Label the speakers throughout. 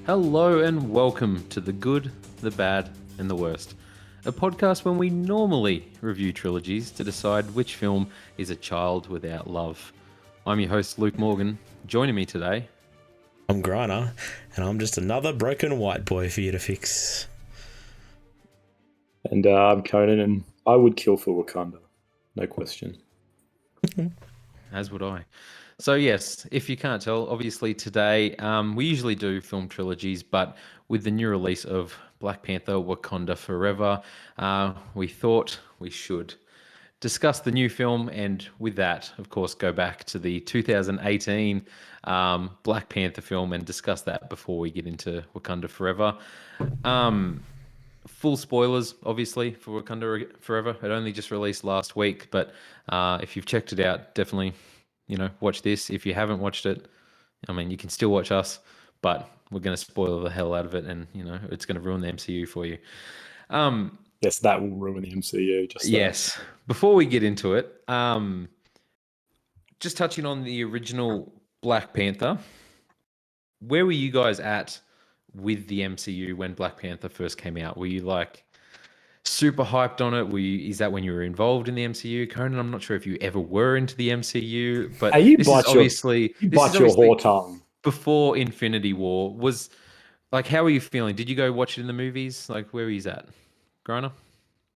Speaker 1: Hello and welcome to The Good, the Bad, and the Worst, a podcast when we normally review trilogies to decide which film is a child without love. I'm your host, Luke Morgan. Joining me today,
Speaker 2: I'm Griner, and I'm just another broken white boy for you to fix.
Speaker 3: And I'm Conan, and I would kill for Wakanda, no question.
Speaker 1: as would I. So yes, if you can't tell, obviously today we usually do film trilogies, but with the new release of Black Panther Wakanda Forever, we thought we should discuss the new film, and with that, of course, go back to the 2018 Black Panther film and discuss that before we get into Wakanda Forever. Full spoilers, obviously, for Wakanda Forever. It only just released last week, but if you've checked it out, definitely, watch this. If you haven't watched it, I mean, you can still watch us, but we're going to spoil the hell out of it, and it's going to ruin the MCU for you.
Speaker 3: Yes, that will ruin the MCU.
Speaker 1: Yes. Before we get into it, just touching on the original Black Panther, where were you guys at with the MCU when Black Panther first came out? Were you like super hyped on it? Is that when you were involved in the MCU? Conan, I'm not sure if you ever were into the MCU, but
Speaker 3: Hey,
Speaker 1: this is obviously
Speaker 3: whore tongue.
Speaker 1: before Infinity War. Was like, how were you feeling? Did you go watch it in the movies? Like, where were you at, Griner?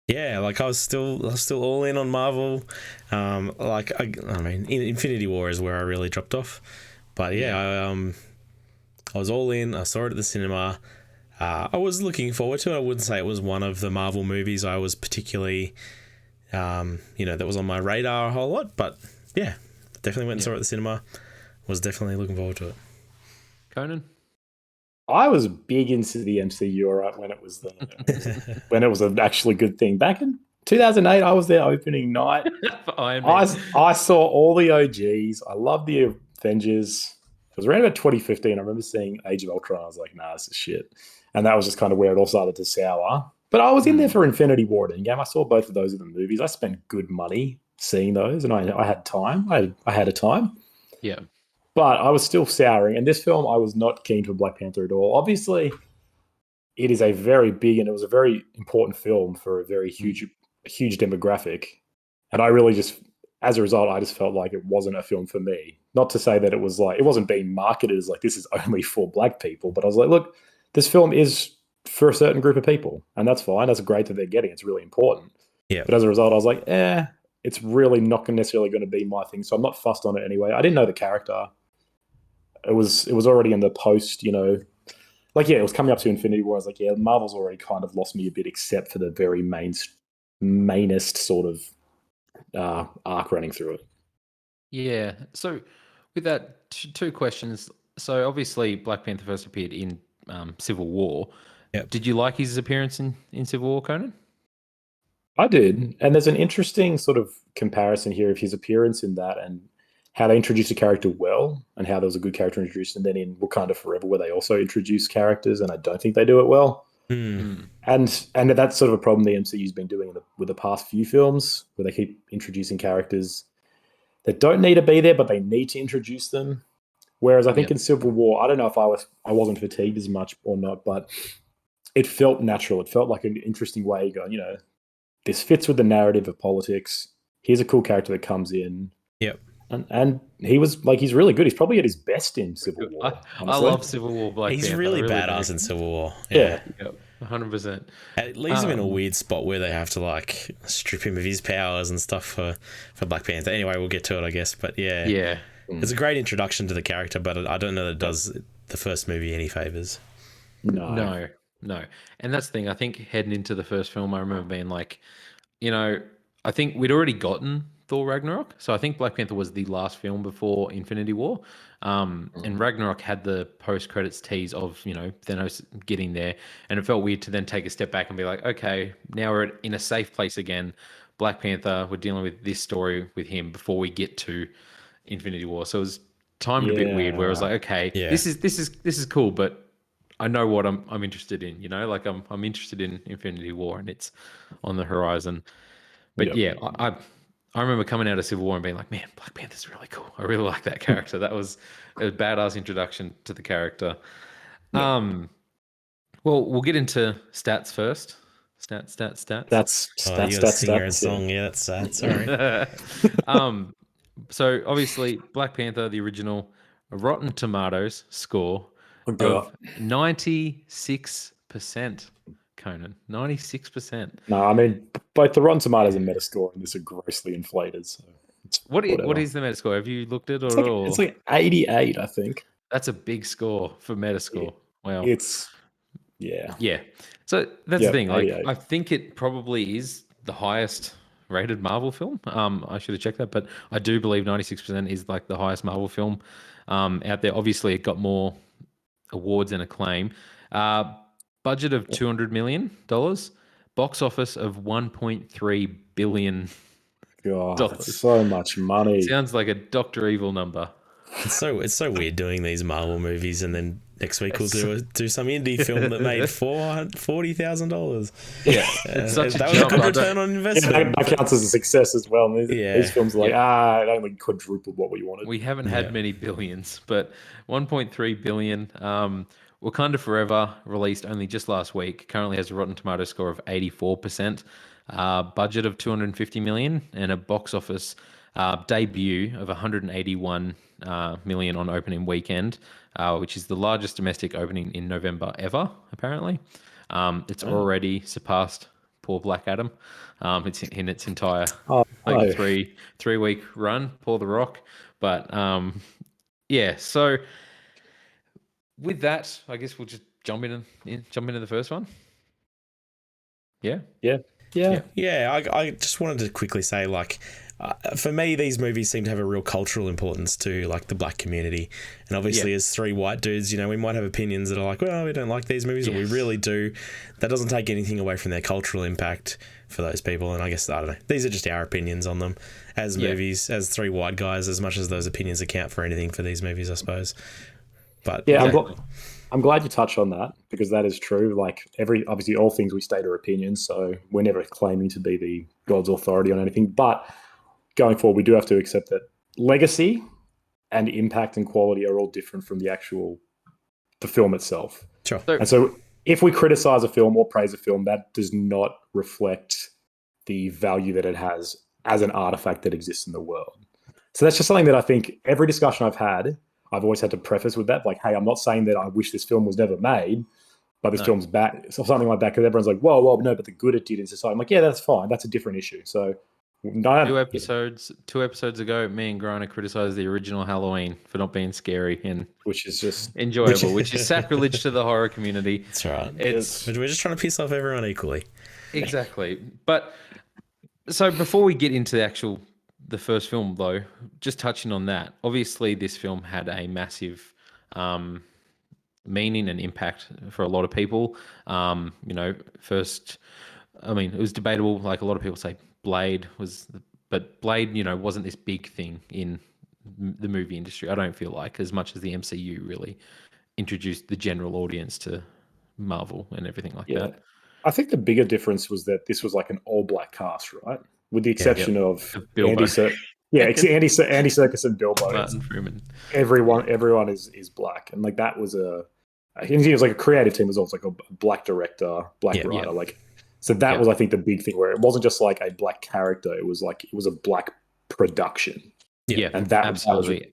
Speaker 2: Yeah, like I was still all in on Marvel. I mean, Infinity War is where I really dropped off. But yeah, I was all in. I saw it at the cinema. I was looking forward to it. I wouldn't say it was one of the Marvel movies I was particularly, that was on my radar a whole lot. But yeah, definitely went and saw it at the cinema. Was definitely looking forward to it.
Speaker 1: Conan?
Speaker 3: I was big into the MCU, right, when it was when it was an actually good thing. Back in 2008, I was there opening night. I saw all the OGs. I loved the Avengers. It was around about 2015. I remember seeing Age of Ultron. I was like, nah, this is shit. And that was just kind of where it all started to sour. But I was in there for Infinity War and Endgame. I saw both of those in the movies. I spent good money seeing those, and I had time. I had a time.
Speaker 1: Yeah.
Speaker 3: But I was still souring. And this film, I was not keen for Black Panther at all. Obviously, it is a very big and it was a very important film for a very huge demographic. And I really just, as a result, I just felt like it wasn't a film for me. Not to say that it was like, it wasn't being marketed as like, this is only for black people. But I was like, look, this film is for a certain group of people. And that's fine. That's great that they're getting. It's really important.
Speaker 2: Yeah.
Speaker 3: But as a result, I was like, it's really not necessarily going to be my thing. So I'm not fussed on it anyway. I didn't know the character. It was already in the post, it was coming up to Infinity War. I was like, yeah, Marvel's already kind of lost me a bit, except for the very mainest sort of arc running through it.
Speaker 1: Yeah. So with that, two questions. So obviously Black Panther first appeared in Civil War.
Speaker 2: Yep.
Speaker 1: Did you like his appearance in Civil War, Conan?
Speaker 3: I did. And there's an interesting sort of comparison here of his appearance in that and how they introduced a character well and how there was a good character introduced. And then in Wakanda Forever, where they also introduce characters, and I don't think they do it well. And that's sort of a problem the MCU's been doing with the past few films, where they keep introducing characters that don't need to be there, but they need to introduce them. Whereas I think in Civil War, I don't know if I wasn't fatigued as much or not, but it felt natural. It felt like an interesting way going, this fits with the narrative of politics. Here's a cool character that comes in.
Speaker 2: Yep.
Speaker 3: And he was like, he's really good. He's probably at his best in Civil War.
Speaker 1: I love Civil War Black Panther.
Speaker 2: He's really badass in Civil War.
Speaker 3: Yeah.
Speaker 1: Yep. 100%.
Speaker 2: It leaves him in a weird spot where they have to like strip him of his powers and stuff for Black Panther. Anyway, we'll get to it, I guess. But yeah. It's a great introduction to the character, but I don't know that it does the first movie any favors.
Speaker 1: No. And that's the thing. I think heading into the first film, I remember being like, I think we'd already gotten Thor Ragnarok. So I think Black Panther was the last film before Infinity War. And Ragnarok had the post-credits tease of, Thanos getting there. And it felt weird to then take a step back and be like, okay, now we're in a safe place again. Black Panther, we're dealing with this story with him before we get to Infinity War. So it was timed a bit weird where I was like, okay, this is cool, but I know what I'm interested in, like I'm interested in Infinity War and it's on the horizon. But I remember coming out of Civil War and being like, man, Black Panther's really cool. I really like that character. That was a badass introduction to the character. Well, we'll get into stats first. Stats.
Speaker 3: That's
Speaker 2: Oh, you
Speaker 3: stats,
Speaker 2: got to
Speaker 3: stats,
Speaker 2: sing your own
Speaker 3: stats.
Speaker 2: song. Yeah, that's sad. Sorry.
Speaker 1: So obviously, Black Panther, the original, Rotten Tomatoes score
Speaker 3: Oh, God.
Speaker 1: of 96%. Conan, 96%.
Speaker 3: No, I mean, both the Rotten Tomatoes and Metascore and this are grossly inflated. So it's
Speaker 1: What
Speaker 3: whatever.
Speaker 1: is the Metascore? Have you looked at it
Speaker 3: It's like 88, I think.
Speaker 1: That's a big score for Metascore. Wow.
Speaker 3: It's yeah.
Speaker 1: Yeah. So that's the
Speaker 3: Yep,
Speaker 1: thing. Like,
Speaker 3: 88.
Speaker 1: I think it probably is the highest rated Marvel film. I should have checked that, but I do believe 96% is like the highest Marvel film out there. Obviously, it got more awards and acclaim. Budget of $200 million, box office of $1.3 billion.
Speaker 3: God, so much money.
Speaker 1: Sounds like a Doctor Evil number.
Speaker 2: It's so weird doing these Marvel movies, and then next week we'll do some indie film that made $40,000.
Speaker 1: Yeah, it's such a
Speaker 2: that was a
Speaker 1: jump.
Speaker 2: good return on
Speaker 3: Yeah,
Speaker 2: investment.
Speaker 3: that counts as a success as well. And
Speaker 2: Yeah.
Speaker 3: these films are like, it only quadrupled what we wanted.
Speaker 1: We haven't had many billions, but 1.3 billion. Wakanda Forever, released only just last week, currently has a Rotten Tomato score of 84%, budget of 250 million, and a box office debut of 181 million on opening weekend, which is the largest domestic opening in November ever, apparently. It's already surpassed poor Black Adam. It's in its entire
Speaker 3: Oh, no.
Speaker 1: three-week run, Paul the Rock. But yeah, so with that, I guess we'll just jump into the first one. Yeah.
Speaker 3: Yeah.
Speaker 2: Yeah, I just wanted to quickly say, like, for me, these movies seem to have a real cultural importance to, like, the black community. And obviously, as three white dudes, we might have opinions that are like, well, we don't like these movies, or we really do. That doesn't take anything away from their cultural impact for those people. And I guess, I don't know, these are just our opinions on them as movies, as three white guys, as much as those opinions account for anything for these movies, I suppose. But
Speaker 3: Yeah, I'm glad you touched on that, because that is true. Like, obviously all things we state are opinions, so we're never claiming to be the God's authority on anything. But going forward, we do have to accept that legacy and impact and quality are all different from the film itself.
Speaker 2: Sure.
Speaker 3: And so if we criticize a film or praise a film, that does not reflect the value that it has as an artifact that exists in the world. So that's just something that I think every discussion I've had, I've always had to preface with that. Like, hey, I'm not saying that I wish this film was never made, but this film's back, so something like that, because everyone's like, whoa, no, but the good it did in society. I'm like, yeah, that's fine. That's a different issue. So
Speaker 1: Two episodes ago, me and Griner criticized the original Halloween for not being scary and
Speaker 3: which is just
Speaker 1: enjoyable, which is sacrilege to the horror community.
Speaker 2: That's right.
Speaker 1: We're
Speaker 2: just trying to piss off everyone equally.
Speaker 1: Exactly. But so before we get into the first film, though, just touching on that, obviously this film had a massive meaning and impact for a lot of people. First, I mean, it was debatable. Like, a lot of people say Blade but Blade, wasn't this big thing in the movie industry. I don't feel like, as much as the MCU really introduced the general audience to Marvel and everything like that.
Speaker 3: I think the bigger difference was that this was like an all-black cast, right? With the exception of
Speaker 1: Bilbo.
Speaker 3: Andy Serkis and Bilbo.
Speaker 1: Martin Freeman.
Speaker 3: Everyone is black, and like that was it was like a creative team as well. It was like a black director, black writer, like. So that was, I think, the big thing, where it wasn't just like a black character; it was a black production.
Speaker 1: Yeah,
Speaker 3: and that
Speaker 1: absolutely.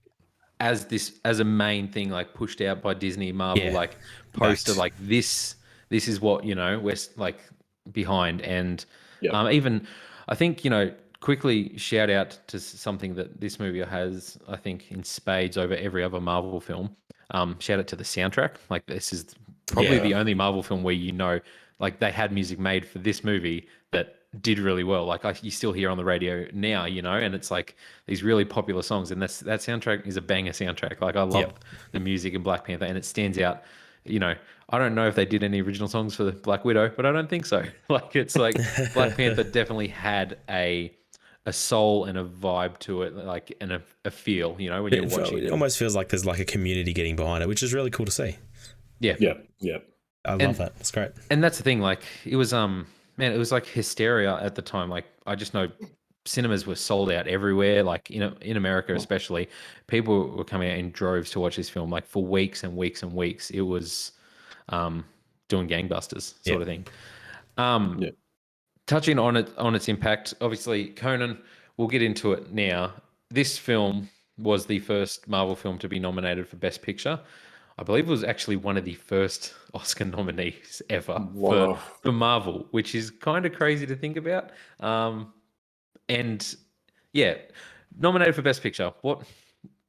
Speaker 1: As a main thing, like pushed out by Disney, Marvel, like posted like this is what we're like behind, and even I think quickly shout out to something that this movie has, I think, in spades over every other Marvel film. Shout out to the soundtrack. Like, this is probably the only Marvel film where like they had music made for this movie that did really well. Like, you still hear on the radio now, and it's like these really popular songs, and that soundtrack is a banger soundtrack. Like, I love the music in Black Panther, and it stands out. I don't know if they did any original songs for the Black Widow, but I don't think so. Like, it's like Black Panther definitely had a soul and a vibe to it, like, and a feel, when you're watching it.
Speaker 2: It almost feels like there's like a community getting behind it, which is really cool to see.
Speaker 3: Yeah.
Speaker 2: I love that. It's great.
Speaker 1: And that's the thing, like, it was it was like hysteria at the time. Like, I just know cinemas were sold out everywhere, like in America especially. People were coming out in droves to watch this film, like, for weeks and weeks and weeks. It was doing gangbusters sort of thing.
Speaker 3: Yeah.
Speaker 1: Touching on its impact, obviously, Conan. We'll get into it now. This film was the first Marvel film to be nominated for Best Picture. I believe it was actually one of the first Oscar nominees ever
Speaker 3: Wow.
Speaker 1: for Marvel, which is kind of crazy to think about. And yeah, nominated for Best Picture. What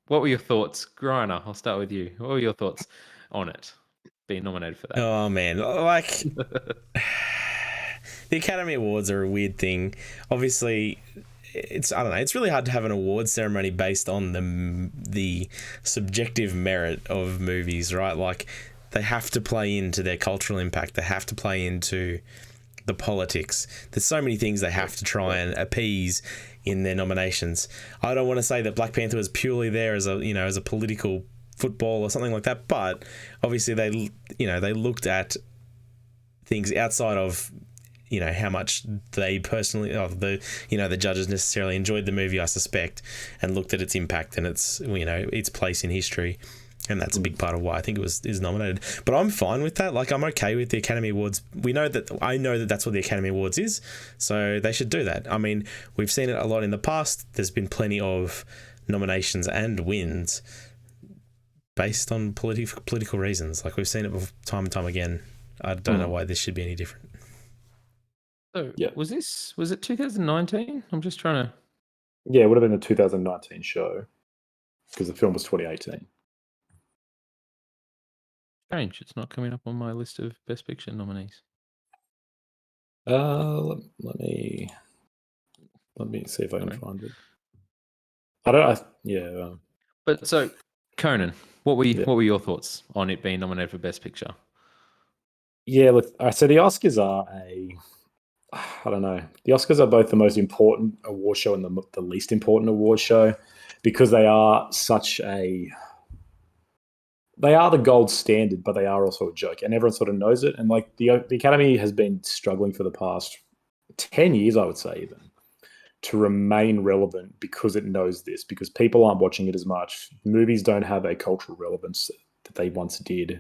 Speaker 1: were your thoughts, Griner? I'll start with you. What were your thoughts on it being nominated for that?
Speaker 2: Oh man, like the Academy Awards are a weird thing. Obviously, I don't know. It's really hard to have an award ceremony based on the subjective merit of movies, right? Like they have to play into their cultural impact. They have to play into the politics. There's so many things they have to try and appease in their nominations. I don't want to say that Black Panther was purely there as a political football or something like that, but obviously they looked at things outside of how much they personally, the judges necessarily enjoyed the movie, I suspect, and looked at its impact and its place in history. And that's a big part of why I think it is nominated. But I'm fine with that. Like, I'm okay with the Academy Awards. I know that that's what the Academy Awards is, so they should do that. I mean, we've seen it a lot in the past. There's been plenty of nominations and wins based on political reasons. Like, we've seen it time and time again. I don't know why this should be any different.
Speaker 1: So, was it 2019? I'm just trying to...
Speaker 3: Yeah, it would have been the 2019 show because the film was 2018.
Speaker 1: Strange, it's not coming up on my list of Best Picture nominees.
Speaker 3: Let me see if I can find it.
Speaker 1: But so, Conan, what were your thoughts on it being nominated for Best Picture?
Speaker 3: Yeah, look, so the Oscars are I don't know. The Oscars are both the most important award show and the least important award show because they are they are the gold standard, but they are also a joke, and everyone sort of knows it. And like the Academy has been struggling for the past 10 years, I would say, even to remain relevant because it knows this, because people aren't watching it as much. Movies don't have a cultural relevance that they once did.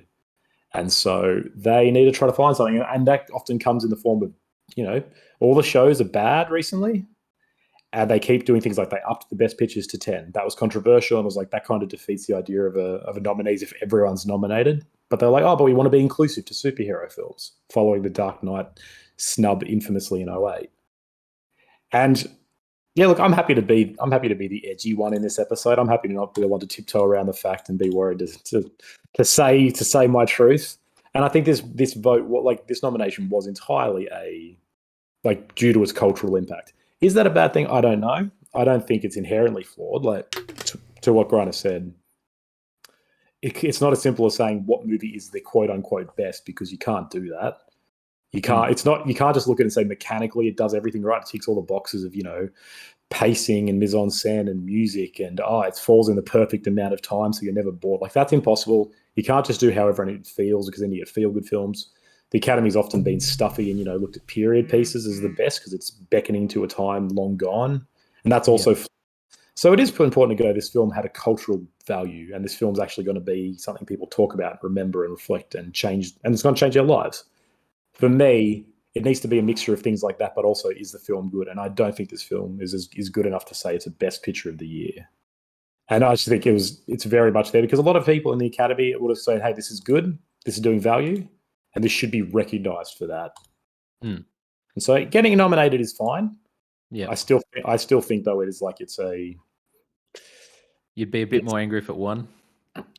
Speaker 3: And so they need to try to find something. And that often comes in the form of, all the shows are bad recently. And they keep doing things like they upped the best pictures to 10. That was controversial and was like, that kind of defeats the idea of a nominees if everyone's nominated. But they're like, oh, but we want to be inclusive to superhero films, following the Dark Knight snub infamously in 2008. And yeah, look, I'm happy to be the edgy one in this episode. I'm happy to not be the one to tiptoe around the fact and be worried to say my truth. And I think this vote, this nomination was entirely due to its cultural impact. Is that a bad thing? I don't know. I don't think it's inherently flawed. Like to what Griner said, it's not as simple as saying what movie is the quote unquote best, because you can't do that. You can't. It's not. You can't just look at it and say mechanically it does everything right. It ticks all the boxes of pacing and mise en scène and music, and it falls in the perfect amount of time so you're never bored. Like, that's impossible. You can't just do however it feels, because then you get feel good films. The Academy's often been stuffy and looked at period pieces as the best because it's beckoning to a time long gone, and that's also. Yeah. So it is important to go, this film had a cultural value, and this film's actually going to be something people talk about, remember, and reflect, and change, and it's going to change their lives. For me, it needs to be a mixture of things like that, but also, is the film good? And I don't think this film is good enough to say it's a best picture of the year. And I just think it's very much there, because a lot of people in the Academy would have said, hey, this is good, this is doing value, and this should be recognized for that. And so getting nominated is fine. Yeah. I still think though it is like it's a.
Speaker 1: You'd be a bit more angry if it won.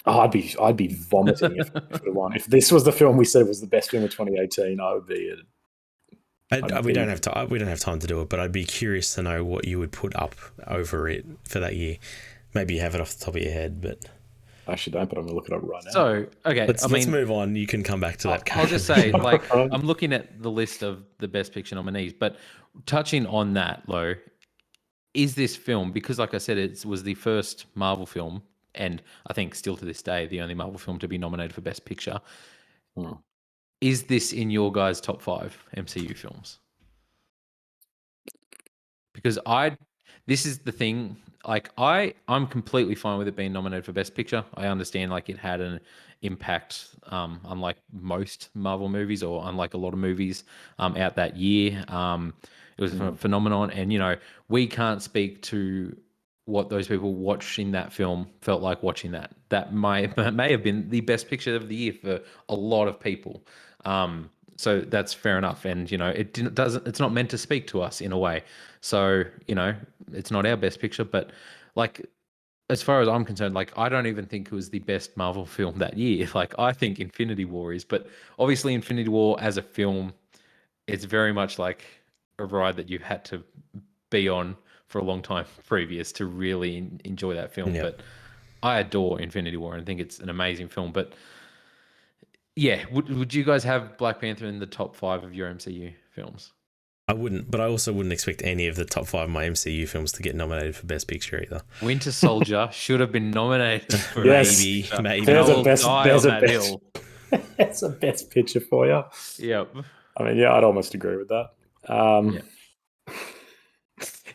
Speaker 3: Oh, I'd be vomiting if it won. If this was the film we said was the best film of 2018, I would be.
Speaker 2: We don't have time to do it, but I'd be curious to know what you would put up over it for that year. Maybe you have it off the top of your head, but
Speaker 3: I actually don't. But I'm gonna look it up right now.
Speaker 1: So okay,
Speaker 2: let's move on. You can come back to that.
Speaker 1: I'll just say, I'm looking at the list of the best picture nominees, but touching on that, Lo, is this film, because like I said, it was the first Marvel film, and I think still to this day the only Marvel film to be nominated for Best Picture. Is this in your guys' top 5 MCU films? Because I this is the thing. Like I'm completely fine with it being nominated for Best Picture. I understand like it had an impact, unlike most Marvel movies or unlike a lot of movies out that year. It was a phenomenon, and we can't speak to what those people watching that film felt like watching that. That may have been the best picture of the year for a lot of people. So that's fair enough, and it doesn't. It's not meant to speak to us in a way. So it's not our best picture, but like as far as I'm concerned, like I don't even think it was the best Marvel film that year. Like I think Infinity War is, but obviously Infinity War as a film, it's very much like a ride that you've had to be on for a long time previous to really enjoy that film.
Speaker 2: Yeah.
Speaker 1: But I adore Infinity War and think it's an amazing film. But yeah, would you guys have Black Panther in the top 5 of your MCU films?
Speaker 2: I wouldn't, but I also wouldn't expect any of the top 5 of my MCU films to get nominated for Best Picture either.
Speaker 1: Winter Soldier should have been nominated for
Speaker 3: Yes.
Speaker 2: Maybe.
Speaker 3: There's
Speaker 1: a
Speaker 3: a best. There's a best.
Speaker 1: hill.
Speaker 3: It's a best picture for you.
Speaker 1: Yep.
Speaker 3: I mean, yeah, I'd almost agree with that.
Speaker 1: Yeah.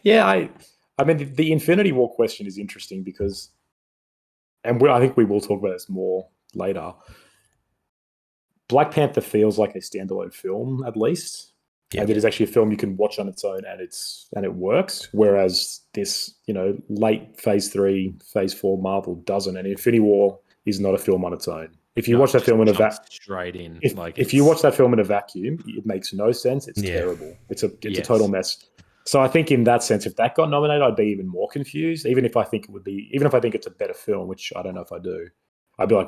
Speaker 3: Yeah, I mean, the Infinity War question is interesting because, and I think we will talk about this more later. Black Panther feels like a standalone film, at least.
Speaker 2: Yeah.
Speaker 3: And it is actually a film you can watch on its own, and it works. Whereas this, late Phase 3, Phase 4 Marvel doesn't, and Infinity War is not a film on its own. If you watch that film in a vacuum,
Speaker 1: straight in.
Speaker 3: If you watch that film in a vacuum, it makes no sense. It's terrible. It's a total mess. So I think in that sense, if that got nominated, I'd be even more confused. Even if I think it's a better film, which I don't know if I do, I'd be like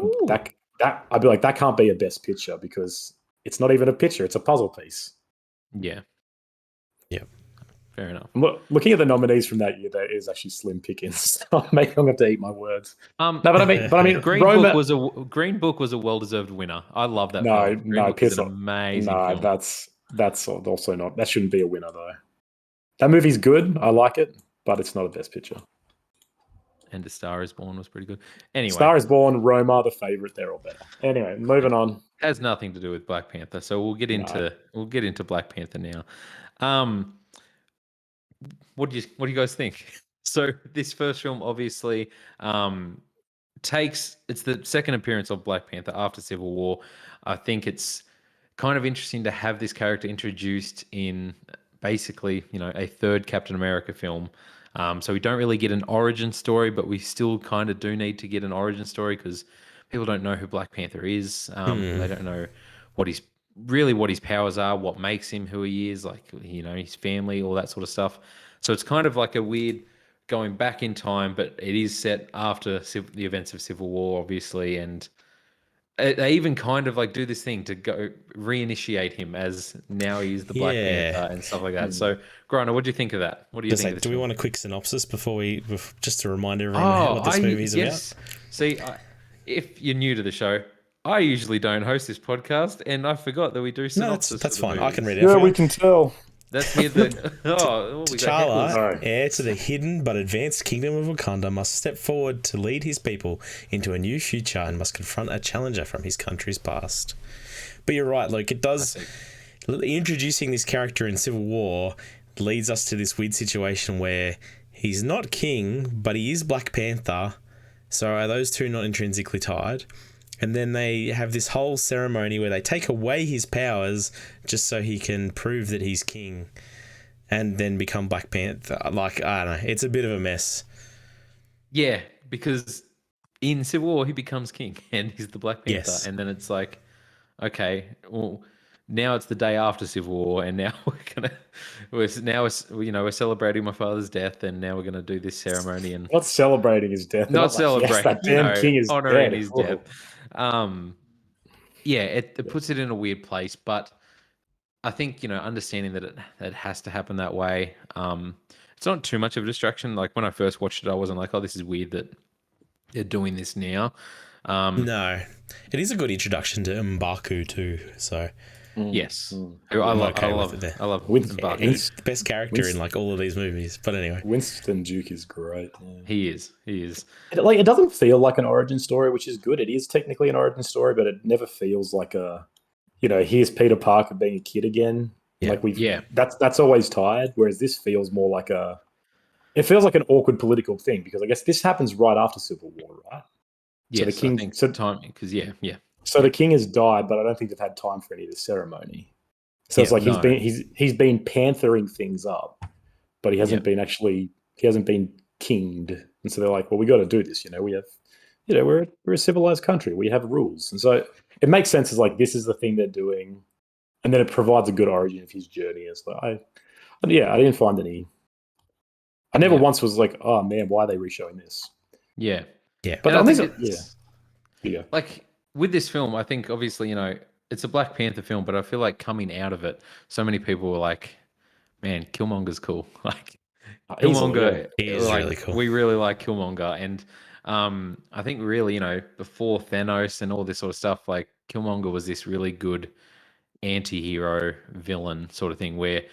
Speaker 3: that can't be a best picture because it's not even a picture; it's a puzzle piece.
Speaker 1: Yeah.
Speaker 2: Yeah.
Speaker 1: Fair enough.
Speaker 3: Looking at the nominees from that year, there is actually slim pickings. Maybe I'm going to have to eat my words. No, but I mean,
Speaker 1: Green Book was a well-deserved winner. I love that film. Green Book is an amazing film.
Speaker 3: That's also not. That shouldn't be a winner though. That movie's good. I like it, but it's not a best picture.
Speaker 1: And A Star Is Born was pretty good. Anyway,
Speaker 3: Star Is Born, Roma, The Favorite, they're all better. Anyway, moving on.
Speaker 1: Has nothing to do with Black Panther, so we'll get into Black Panther now. What do you guys think? So this first film obviously it's the second appearance of Black Panther after Civil War. I think it's kind of interesting to have this character introduced in basically, a third Captain America film. So we don't really get an origin story, but we still kind of do need to get an origin story because people don't know who Black Panther is. They don't know what his powers are, what makes him who he is, like, his family, all that sort of stuff. So it's kind of like a weird going back in time, but it is set after the events of Civil War, obviously, and they even kind of like do this thing to go reinitiate him as now he's the Black Panther and stuff like that. So, Griner, what do you think of that? What do you think of this?
Speaker 2: Do we want a quick synopsis just to remind everyone what this movie is about?
Speaker 1: See, if you're new to the show, I usually don't host this podcast, and I forgot that we do synopsis.
Speaker 2: No, that's fine. I can read it.
Speaker 3: Yeah, we can tell.
Speaker 1: That's here.
Speaker 2: T'Challa, heir to the hidden but advanced kingdom of Wakanda, must step forward to lead his people into a new future and must confront a challenger from his country's past. But you're right, like it does. Introducing this character in Civil War leads us to this weird situation where he's not king, but he is Black Panther. So are those two not intrinsically tied? And then they have this whole ceremony where they take away his powers just so he can prove that he's king and then become Black Panther. Like, I don't know. It's a bit of a mess.
Speaker 1: Yeah, because in Civil War, he becomes king and he's the Black Panther.
Speaker 2: Yes.
Speaker 1: And then it's like, okay, well, now it's the day after Civil War, and now we're celebrating my father's death, and now we're gonna do this ceremony and
Speaker 3: not celebrating his death.
Speaker 1: Not celebrating.
Speaker 3: Yes, that damn king is
Speaker 1: honoring
Speaker 3: dead.
Speaker 1: his death. It puts it in a weird place, but I think understanding that it has to happen that way. It's not too much of a distraction. Like when I first watched it, I wasn't like, "Oh, this is weird that they're doing this now."
Speaker 2: No, it is a good introduction to M'Baku too. So
Speaker 1: yes, I love M'Baku.
Speaker 2: He's the best character in like all of these movies. But anyway,
Speaker 3: Winston Duke is great. Yeah.
Speaker 1: He is.
Speaker 3: It doesn't feel like an origin story, which is good. It is technically an origin story, but it never feels like a, here's Peter Parker being a kid again.
Speaker 2: Yeah.
Speaker 3: That's always tired. Whereas this feels more like a, it feels like an awkward political thing because I guess this happens right after Civil War, right? So the
Speaker 1: Yes, I
Speaker 3: king,
Speaker 1: think
Speaker 3: so
Speaker 1: timing because yeah.
Speaker 3: so the king has died, but I don't think they've had time for any of the ceremony. So it's
Speaker 2: Yeah,
Speaker 3: like
Speaker 1: no,
Speaker 3: he's been panthering things up, but he hasn't
Speaker 1: yeah,
Speaker 3: been kinged, and so they're like, well, we got to do this. We have, we're a civilized country. We have rules, and so it makes sense as like this is the thing they're doing, and then it provides a good origin of his journey. As like, but yeah, I didn't find any. I never
Speaker 1: yeah,
Speaker 3: once was like, oh man, why are they re-showing this?
Speaker 1: yeah.
Speaker 2: yeah,
Speaker 3: But
Speaker 1: And I
Speaker 3: on
Speaker 1: think
Speaker 3: this, yeah,
Speaker 1: it's
Speaker 3: yeah,
Speaker 1: like with this film, I think obviously, it's a Black Panther film, but I feel like coming out of it, so many people were like, man, Killmonger's cool. Like
Speaker 3: easily, yeah.
Speaker 1: Killmonger,
Speaker 2: he is really
Speaker 1: like
Speaker 2: cool.
Speaker 1: we really like Killmonger. And I think really, before Thanos and all this sort of stuff, like Killmonger was this really good anti-hero villain sort of thing where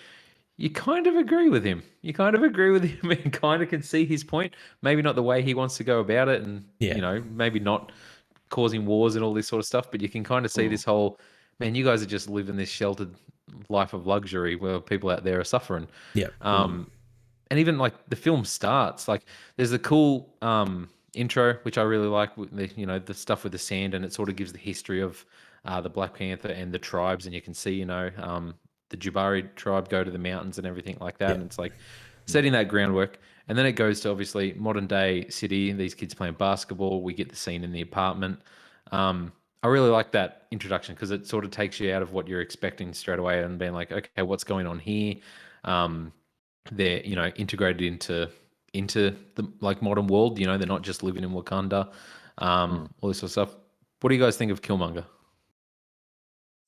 Speaker 1: you kind of agree with him. You kind of agree with him and kind of can see his point. Maybe not the way he wants to go about it, and
Speaker 2: Yeah,
Speaker 1: maybe not causing wars and all this sort of stuff, but you can kind of see
Speaker 3: Mm,
Speaker 1: this whole, man, you guys are just living this sheltered life of luxury where people out there are suffering.
Speaker 2: yeah,
Speaker 3: mm,
Speaker 1: Um, and even like the film starts, like there's a cool intro which I really like with the stuff with the sand, and it sort of gives the history of the Black Panther and the tribes, and you can see the Jubari tribe go to the mountains and everything like that,
Speaker 2: yeah,
Speaker 1: and it's like setting that groundwork, and then it goes to obviously modern day city. These kids playing basketball. We get the scene in the apartment. I really like that introduction because it sort of takes you out of what you're expecting straight away and being like, okay, what's going on here? Um, they're integrated into the like modern world. They're not just living in Wakanda.
Speaker 3: mm.
Speaker 1: All this sort of stuff. What do you guys think of Killmonger?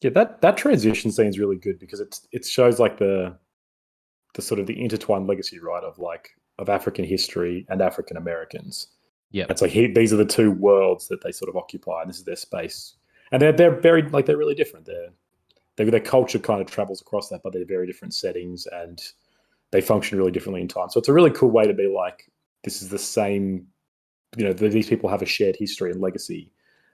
Speaker 3: Yeah, that transition scene is really good because it shows like the sort of the intertwined legacy, right, of African history and African Americans.
Speaker 1: Yep.
Speaker 3: It's like these are the two worlds that they sort of occupy, and this is their space, and they're very like they're really different. Their culture kind of travels across that, but they're very different settings and they function really differently in time. So it's a really cool way to be like, this is the same. These people have a shared history and legacy,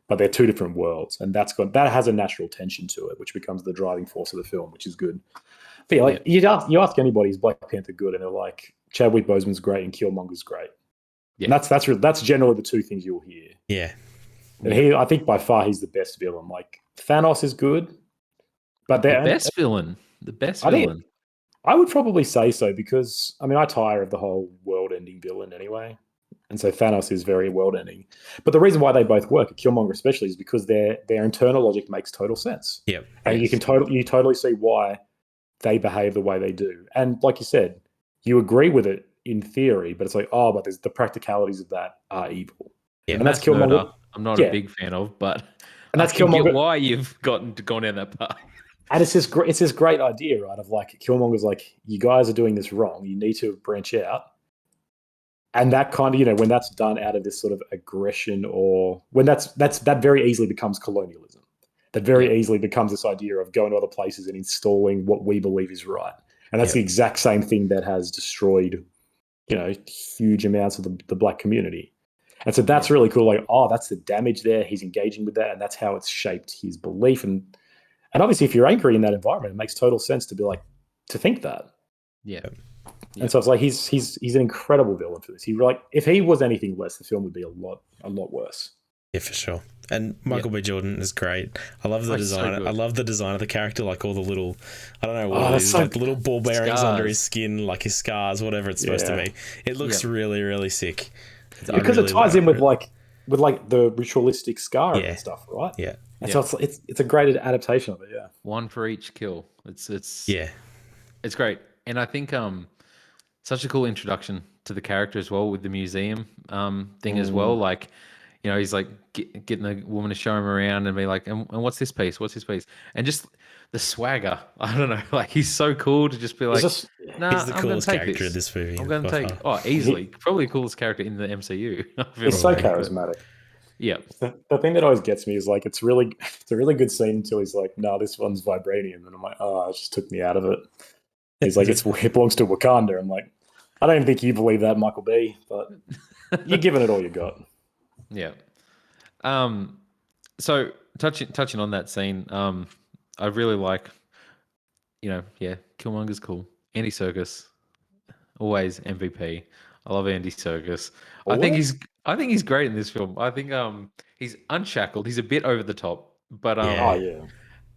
Speaker 3: but they're two different worlds, and that has a natural tension to it, which becomes the driving force of the film, which is good. But yeah, like
Speaker 1: Yep.
Speaker 3: you ask anybody, is Black Panther good, and they're like, Chadwick Boseman's great and Killmonger's great, and
Speaker 1: Yeah.
Speaker 3: that's generally the two things you'll hear.
Speaker 2: yeah,
Speaker 3: And
Speaker 1: Yeah.
Speaker 3: I think by far he's the best villain. Like Thanos is good, but
Speaker 1: The
Speaker 3: then
Speaker 1: best villain. The best
Speaker 3: I think
Speaker 1: villain.
Speaker 3: I would probably say so because I mean I tire of the whole world-ending villain anyway, and so Thanos is very world-ending. But the reason why they both work, Killmonger especially, is because their internal logic makes total sense,
Speaker 2: yeah,
Speaker 3: and
Speaker 1: Yes.
Speaker 3: you totally see why they behave the way they do. And like you said, you agree with it in theory, but it's like, oh, but there's the practicalities of that are evil,
Speaker 2: yeah,
Speaker 1: The
Speaker 3: and that's
Speaker 1: mass murder,
Speaker 3: Killmonger.
Speaker 1: I'm not a
Speaker 3: Yeah,
Speaker 1: big fan of, but
Speaker 3: and
Speaker 1: I
Speaker 3: that's
Speaker 1: can get
Speaker 3: Killmonger.
Speaker 1: why you've gone down that path.
Speaker 3: And it's this great idea, right? Of like Killmonger's like, you guys are doing this wrong. You need to branch out. And that kind of, when that's done out of this sort of aggression, or when that very easily becomes colonialism. That
Speaker 1: Yeah.
Speaker 3: very easily becomes this idea of going to other places and installing what we believe is right. And that's
Speaker 2: yeah,
Speaker 3: the exact same thing that has destroyed, huge amounts of the black community. And so that's
Speaker 1: Yeah.
Speaker 3: really cool. Like, oh, that's the damage there. He's engaging with that, and that's how it's shaped his belief. And obviously, if you're angry in that environment, it makes total sense to be like to think that.
Speaker 1: Yeah. Yeah.
Speaker 3: And so it's like he's an incredible villain for this. If he was anything less, the film would be a lot worse.
Speaker 2: yeah, for sure. And Michael B. Jordan is great. I love the
Speaker 1: Oh, he's so
Speaker 2: design.
Speaker 1: good.
Speaker 2: I love the design of the character, like all the little, I don't know what
Speaker 3: Oh,
Speaker 2: it
Speaker 3: that's
Speaker 2: is,
Speaker 3: so-
Speaker 2: like the little ball bearings
Speaker 1: Scars.
Speaker 2: under his skin, like his scars, whatever it's supposed to
Speaker 3: Yeah.
Speaker 2: be. It looks
Speaker 1: Yeah.
Speaker 2: really, really sick.
Speaker 3: Because it ties in with the ritualistic scarring
Speaker 2: Yeah.
Speaker 3: and stuff, right?
Speaker 2: Yeah,
Speaker 3: And so it's a great adaptation of it. Yeah.
Speaker 1: One for each kill. It's
Speaker 2: yeah,
Speaker 1: it's great. And I think such a cool introduction to the character as well with the museum thing as well. Like, he's like getting the woman to show him around and be like, and what's this piece? What's this piece? And just the swagger. I don't know. Like, he's so cool to just be like,
Speaker 3: It's just
Speaker 1: nah,
Speaker 2: he's the
Speaker 1: I'm going
Speaker 2: coolest
Speaker 1: to take
Speaker 2: character
Speaker 1: this.
Speaker 2: in this movie.
Speaker 1: I'm going to
Speaker 2: by
Speaker 1: take,
Speaker 2: far.
Speaker 1: easily. Probably the coolest character in the MCU. I feel
Speaker 3: he's so
Speaker 1: like, but
Speaker 3: charismatic.
Speaker 1: yeah.
Speaker 3: The thing that always gets me is like it's a really good scene until he's like, no, this one's vibranium, and I'm like, oh, it just took me out of it. He's like, it belongs to Wakanda. I'm like, I don't even think you believe that, Michael B. But you're giving it all you got.
Speaker 1: Yeah. So touching on that scene, I really like, Killmonger's cool. Andy Serkis, always MVP. I love Andy Serkis.
Speaker 3: Always?
Speaker 1: I think he's great in this film. I think he's unshackled. He's a bit over the top, but
Speaker 3: Oh
Speaker 2: Yeah.
Speaker 3: yeah.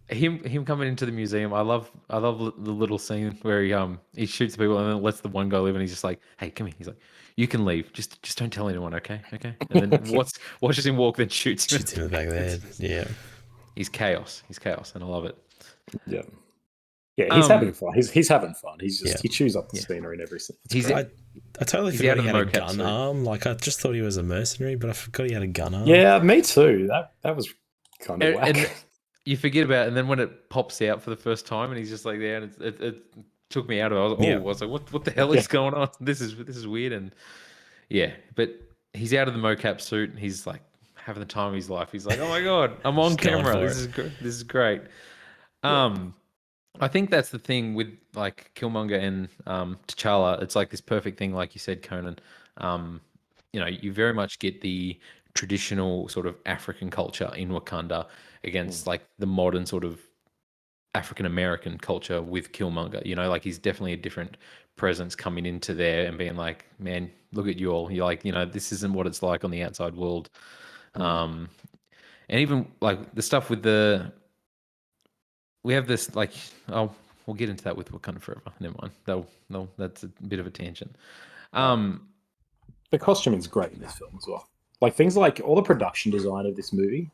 Speaker 1: him coming into the museum, I love the little scene where he shoots people and then lets the one guy live, and he's just like, "Hey, come here." He's like, "You can leave. Just don't tell anyone, okay? Okay." And then watches him walk, then shoots him.
Speaker 2: Shoots him in the back of the head. Yeah.
Speaker 1: He's chaos. He's chaos, and I love it.
Speaker 3: Yeah. Yeah, he's having
Speaker 1: Um,
Speaker 3: fun. He's having fun. He's just
Speaker 2: Yeah.
Speaker 3: he chews up the
Speaker 1: Yeah.
Speaker 3: scenery and everything. It's
Speaker 1: He's
Speaker 3: great.
Speaker 2: I totally
Speaker 1: He's
Speaker 2: forgot
Speaker 1: out
Speaker 2: he
Speaker 1: of
Speaker 2: had
Speaker 1: the
Speaker 2: a
Speaker 1: mocap
Speaker 2: gun
Speaker 1: suit.
Speaker 2: arm. Like, I just thought he was a mercenary, but I forgot he had a gun arm.
Speaker 3: Yeah, me too. That was kind of whack.
Speaker 1: and you forget about it, and then when it pops out for the first time, and he's just like there, and it took me out of it.
Speaker 2: Yeah.
Speaker 1: I was like, what the hell is going on? This is weird, and yeah, but he's out of the mocap suit, and he's like having the time of his life. He's like, oh my god, I'm on
Speaker 2: Just going
Speaker 1: camera.
Speaker 2: for
Speaker 1: This
Speaker 2: it.
Speaker 1: is this is great. I think that's the thing with like Killmonger and T'Challa. It's like this perfect thing, like you said, Conan. You very much get the traditional sort of African culture in Wakanda against like the modern sort of African American culture with Killmonger. Like he's definitely a different presence coming into there and being like, man, look at you all. You're like, this isn't what it's like on the outside world. And even like the stuff with we have this like, we'll get into that with Wakanda Forever. Never mind. No, that's a bit of a tangent.
Speaker 3: The costuming's great in this film as well. Like things like all the production design of this movie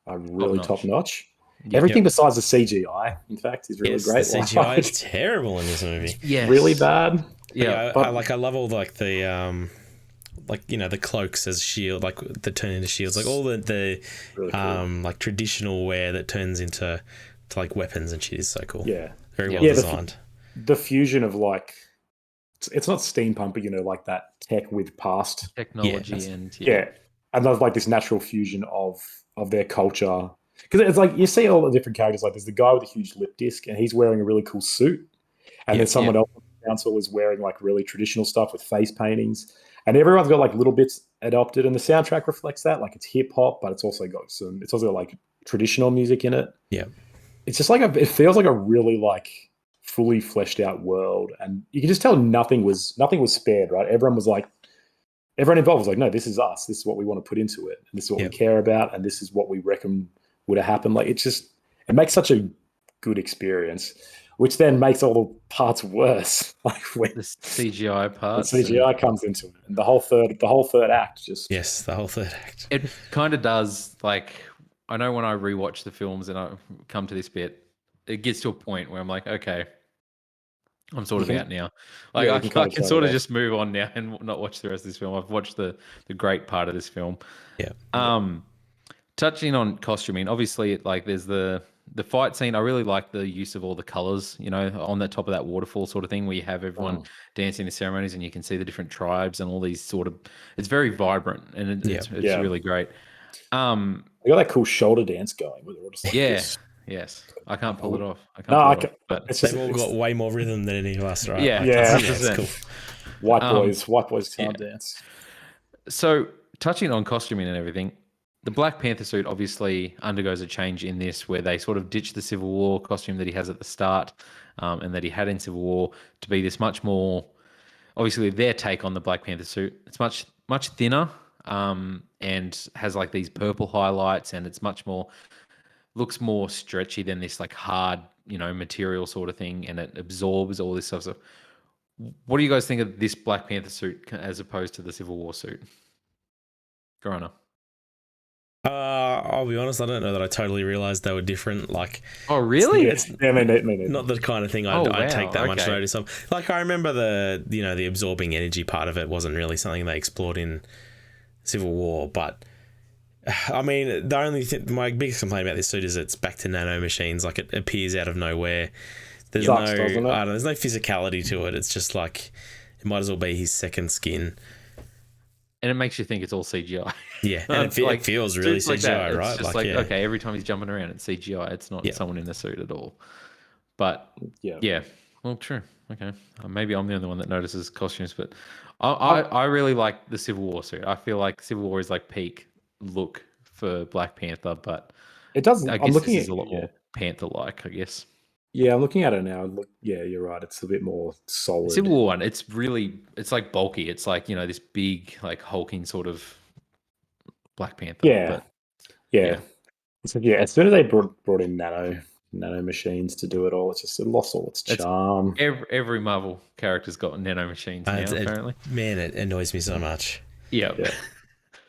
Speaker 3: are really top notch. Everything besides the CGI, in fact, is really great.
Speaker 2: The CGI is terrible in this movie.
Speaker 1: Yes.
Speaker 3: Really bad.
Speaker 1: Yeah.
Speaker 2: I love all like the the cloaks as shield, like that turn into shields, like all the
Speaker 3: Really cool.
Speaker 2: like traditional wear that turns into like weapons and shit is so cool.
Speaker 3: Yeah.
Speaker 2: Very well designed.
Speaker 3: The fusion of like, it's not steampunk, but like that tech with past
Speaker 1: technology
Speaker 3: and there's like this natural fusion of their culture, because it's like you see all the different characters. Like there's the guy with a huge lip disc, and he's wearing a really cool suit, and then someone else on the council is wearing like really traditional stuff with face paintings, and everyone's got like little bits adopted, and the soundtrack reflects that. Like it's hip hop, but it's also got like traditional music in it.
Speaker 2: Yeah,
Speaker 3: it's just like it feels like a really like fully fleshed out world, and you can just tell nothing was spared, right? Everyone involved was like, no, this is us. This is what we want to put into it. And this is what we care about. And this is what we reckon would have happened. Like it makes such a good experience, which then makes all the parts worse. Like when
Speaker 1: the CGI parts,
Speaker 3: the CGI comes into it, and the whole third act just
Speaker 2: the whole third act.
Speaker 1: It kind of does. Like I know when I rewatch the films and I come to this bit, it gets to a point where I'm like, okay, I'm sort of out now. Like I can sort of just move on now and not watch the rest of this film. I've watched the great part of this film.
Speaker 2: Yeah.
Speaker 1: Touching on costuming, obviously, like there's the fight scene. I really like the use of all the colors, on the top of that waterfall sort of thing, where you have everyone dancing in ceremonies, and you can see the different tribes and all these sort of. It's very vibrant, and it's really great.
Speaker 3: They got that cool shoulder dance going with it. Like this.
Speaker 1: Yes, I can't pull it off.
Speaker 2: But they've all got way more rhythm than any of us, right?
Speaker 1: Yeah,
Speaker 2: it's cool.
Speaker 3: White boys can't dance.
Speaker 1: So, touching on costuming and everything, the Black Panther suit obviously undergoes a change in this, where they sort of ditch the Civil War costume that he has at the start, and that he had in Civil War, to be this much more, obviously their take on the Black Panther suit. It's much thinner, and has like these purple highlights, and it's looks more stretchy than this like hard, material sort of thing, and it absorbs all this stuff. So what do you guys think of this Black Panther suit as opposed to the Civil War suit? Corona.
Speaker 2: I'll be honest, I don't know that I totally realized they were different. Like,
Speaker 1: oh really?
Speaker 2: It's not the kind of thing I'd take that much notice of. Like, I remember the absorbing energy part of it wasn't really something they explored in Civil War, but I mean, the only my biggest complaint about this suit is it's back to nano machines. Like, it appears out of nowhere. There's there's no physicality to it. It's just like it might as well be his second skin.
Speaker 1: And it makes you think it's all CGI.
Speaker 2: Yeah, and it feels really CGI, right?
Speaker 1: It's just okay, every time he's jumping around, it's CGI. It's not someone in a suit at all. But yeah, well, true. Okay, maybe I'm the only one that notices costumes, but I really like the Civil War suit. I feel like Civil War is like peak look for Black Panther, but
Speaker 3: it does.
Speaker 1: I guess this is a lot more Panther-like, I guess.
Speaker 3: Yeah, I'm looking at it now. Look, yeah, you're right. It's a bit more
Speaker 1: The
Speaker 3: solid.
Speaker 1: Civil War one, it's like bulky. It's like, this big, like hulking sort of Black Panther.
Speaker 3: Yeah,
Speaker 1: But
Speaker 3: yeah.
Speaker 1: yeah,
Speaker 3: It's like, yeah, as soon as they brought in nano machines to do it all, it lost all its
Speaker 1: that's
Speaker 3: charm.
Speaker 1: every Marvel character's got nano machines now, apparently.
Speaker 2: Man, it annoys me so much.
Speaker 1: Yeah.
Speaker 3: Yeah,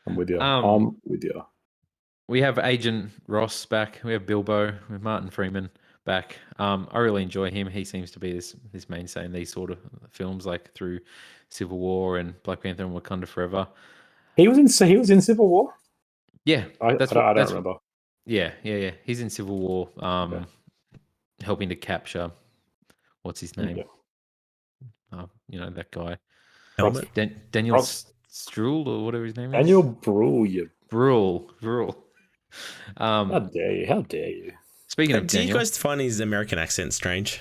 Speaker 3: I'm with you.
Speaker 1: Um,
Speaker 3: I'm with you.
Speaker 1: we have Agent Ross back. We have Bilbo. We have Martin Freeman back. I really enjoy him. He seems to be this mainstay in these sort of films, like through Civil War and Black Panther and Wakanda Forever.
Speaker 3: He was in Civil War.
Speaker 1: Yeah,
Speaker 3: I don't remember.
Speaker 1: yeah. He's in Civil War,
Speaker 3: Yeah.
Speaker 1: helping to capture what's his name?
Speaker 3: Okay.
Speaker 1: That guy,
Speaker 3: Ross,
Speaker 2: Helmet.
Speaker 1: Daniel
Speaker 3: Ross,
Speaker 1: Struhl or whatever his name is.
Speaker 3: Daniel Bruhl, you.
Speaker 1: Bruhl.
Speaker 3: How dare you? How dare you?
Speaker 1: Speaking of
Speaker 2: Do you
Speaker 1: Daniel,
Speaker 2: guys find his American accent strange?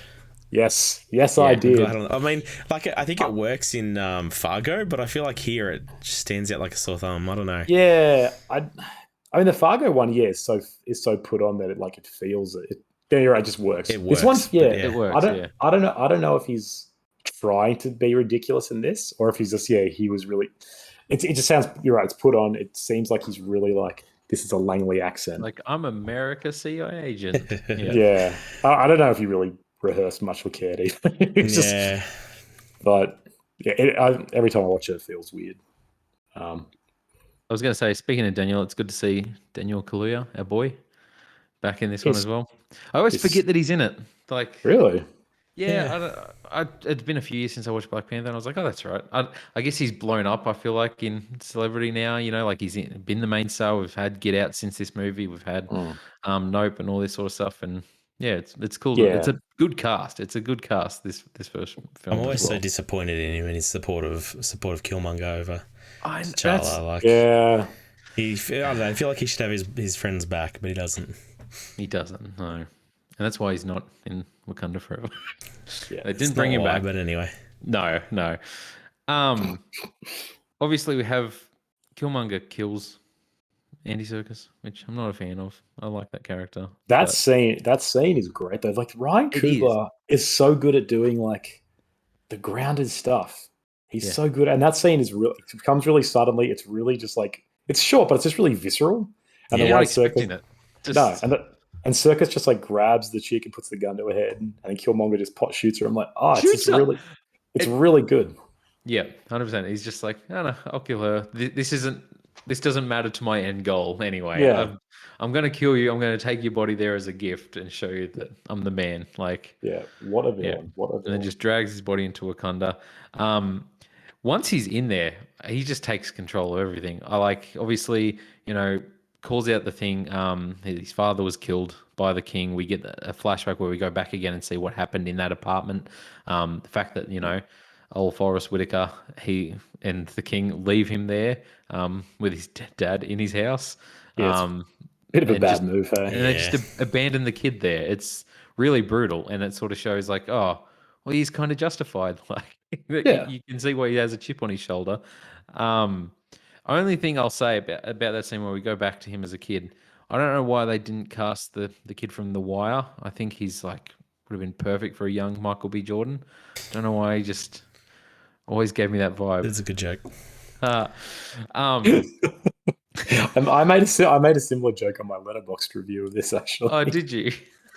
Speaker 3: Yes, yes,
Speaker 1: Yeah,
Speaker 3: I
Speaker 1: I'm
Speaker 3: did.
Speaker 2: I mean, like I think it works in Fargo, but I feel like here it just stands out like a sore thumb. I don't know.
Speaker 3: Yeah, I mean the Fargo one, yeah, is so put on that it feels it. Yeah, you're right, it just works.
Speaker 2: It
Speaker 3: This
Speaker 2: works,
Speaker 3: one's
Speaker 2: but
Speaker 1: it
Speaker 2: yeah.
Speaker 1: works. Yeah,
Speaker 3: I don't know if he's trying to be ridiculous in this, or if he's just he was really. It just sounds. You're right. It's put on. It seems like he's really like this is a Langley accent.
Speaker 1: like I'm America CIA agent. Yeah,
Speaker 3: Yeah, I don't know if he really rehearsed much for Caird either. It's just,
Speaker 2: Yeah.
Speaker 3: but yeah, every time I watch it, it feels weird. Um,
Speaker 1: I was going to say, speaking of Daniel, it's good to see Daniel Kaluuya, our boy, back in this one
Speaker 3: it's
Speaker 1: as well. I always
Speaker 3: it's
Speaker 1: forget that he's in it. Like,
Speaker 3: really.
Speaker 1: yeah, it's been a few years since I watched Black Panther, and I was like, oh, that's right. I guess he's blown up. I feel like in celebrity now. Like been the main star. We've had Get Out since this movie. We've had
Speaker 3: Mm.
Speaker 1: Nope and all this sort of stuff. And yeah, it's cool. It's
Speaker 3: Yeah,
Speaker 1: a good cast. It's a good cast. This first
Speaker 2: I'm
Speaker 1: film
Speaker 2: always
Speaker 1: as
Speaker 2: so
Speaker 1: well.
Speaker 2: disappointed in him and his support of Killmonger over
Speaker 1: That's
Speaker 2: T'Challa. Like
Speaker 3: yeah.
Speaker 2: I don't know. I feel like he should have his friends back, but he doesn't.
Speaker 1: he doesn't no, and that's why he's not in Wakanda Forever.
Speaker 3: Yeah.
Speaker 1: They
Speaker 2: It's
Speaker 1: didn't bring
Speaker 2: not
Speaker 1: him
Speaker 2: why,
Speaker 1: back.
Speaker 2: but anyway.
Speaker 1: No. Obviously we have Killmonger kills Andy Serkis, which I'm not a fan of. I like that character.
Speaker 3: That
Speaker 1: but
Speaker 3: scene is great though. Like Ryan
Speaker 1: it is.
Speaker 3: Coogler is so good at doing like the grounded stuff. He's
Speaker 1: Yeah.
Speaker 3: so good, and that scene is real. It comes really suddenly. It's really just like it's short, but it's just really visceral. And
Speaker 2: Yeah.
Speaker 3: the
Speaker 1: You're not
Speaker 3: way
Speaker 1: expecting
Speaker 3: Circus,
Speaker 1: it. Just,
Speaker 3: no, and Circus just like grabs the chick and puts the gun to her head, and then Killmonger just pot shoots her. I'm like, oh, it's
Speaker 1: shoots
Speaker 3: just
Speaker 1: her.
Speaker 3: really, it's really good.
Speaker 1: Yeah, 100%. He's just like, no, I'll kill her. This doesn't matter to my end goal anyway.
Speaker 3: Yeah.
Speaker 1: I'm going to kill you. I'm going to take your body there as a gift and show you that I'm the man. Like,
Speaker 3: Yeah, what a
Speaker 1: yeah.
Speaker 3: villain! What a
Speaker 1: And then
Speaker 3: villain!
Speaker 1: just drags his body into Wakanda. Once he's in there, he just takes control of everything. Obviously, calls out the thing. His father was killed by the king. We get a flashback where we go back again and see what happened in that apartment. The fact that, old Forrest Whitaker, he and the king leave him there with his dad in his house.
Speaker 3: Yeah, it's bit of a
Speaker 1: and
Speaker 3: bad
Speaker 1: just
Speaker 3: move, hey?
Speaker 1: and they just abandon the kid there. It's really brutal, and it sort of shows like, oh, well, he's kind of justified. Like
Speaker 3: Yeah.
Speaker 1: you can see why he has a chip on his shoulder. Only thing I'll say about that scene where we go back to him as a kid, I don't know why they didn't cast the kid from The Wire. I think he's like would have been perfect for a young Michael B. Jordan. Don't know why he just always gave me that vibe.
Speaker 2: It's a good joke.
Speaker 1: Um,
Speaker 3: I made a similar joke on my Letterboxd review of this actually.
Speaker 1: oh, did you?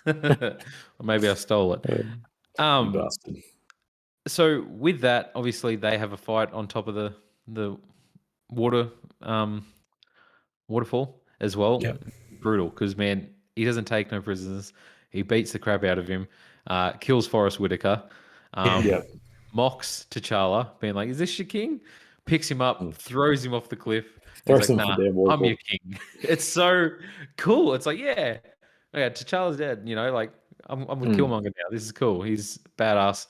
Speaker 1: Or maybe I stole it.
Speaker 3: You bastard.
Speaker 1: So with that, obviously they have a fight on top of the water waterfall as well.
Speaker 2: Yep.
Speaker 1: Brutal because man, he doesn't take no prisoners. He beats the crap out of him, kills Forrest Whitaker,
Speaker 3: Yep.
Speaker 1: mocks T'Challa, being like, "Is this your king?" Picks him up, throws him off the cliff.
Speaker 3: Throws
Speaker 1: He's
Speaker 3: him
Speaker 1: like,
Speaker 3: off
Speaker 1: "Nah,
Speaker 3: the damn waterfall.
Speaker 1: I'm your king." It's so cool. It's like, yeah, T'Challa's dead. Like I'm with Killmonger now. This is cool. He's badass.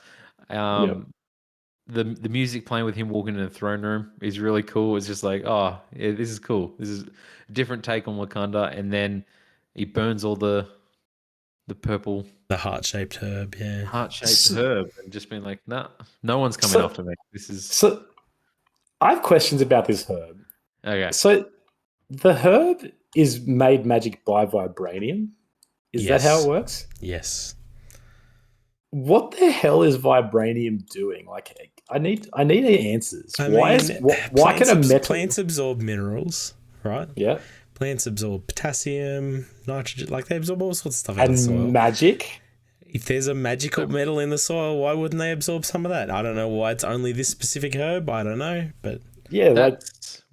Speaker 1: The music playing with him walking in the throne room is really cool. It's just like, oh, yeah, this is cool. This is a different take on Wakanda. And then he burns all the purple
Speaker 2: The heart-shaped herb, yeah.
Speaker 1: heart-shaped herb and just being like, nah, no one's coming after me. This is
Speaker 3: So I have questions about this herb.
Speaker 1: okay.
Speaker 3: So the herb is made magic by vibranium. Is that how it works?
Speaker 2: Yes.
Speaker 3: what the hell is vibranium doing? Like, I need answers.
Speaker 2: I
Speaker 3: Why
Speaker 2: mean,
Speaker 3: is why can a metal?
Speaker 2: plants absorb minerals, right?
Speaker 3: Yeah,
Speaker 2: Plants absorb potassium, nitrogen, like they absorb all sorts of stuff into the
Speaker 3: and
Speaker 2: soil.
Speaker 3: magic.
Speaker 2: If there's a magical metal in the soil, why wouldn't they absorb some of that? I don't know why it's only this specific herb. I don't know, but
Speaker 3: Yeah, like
Speaker 1: That's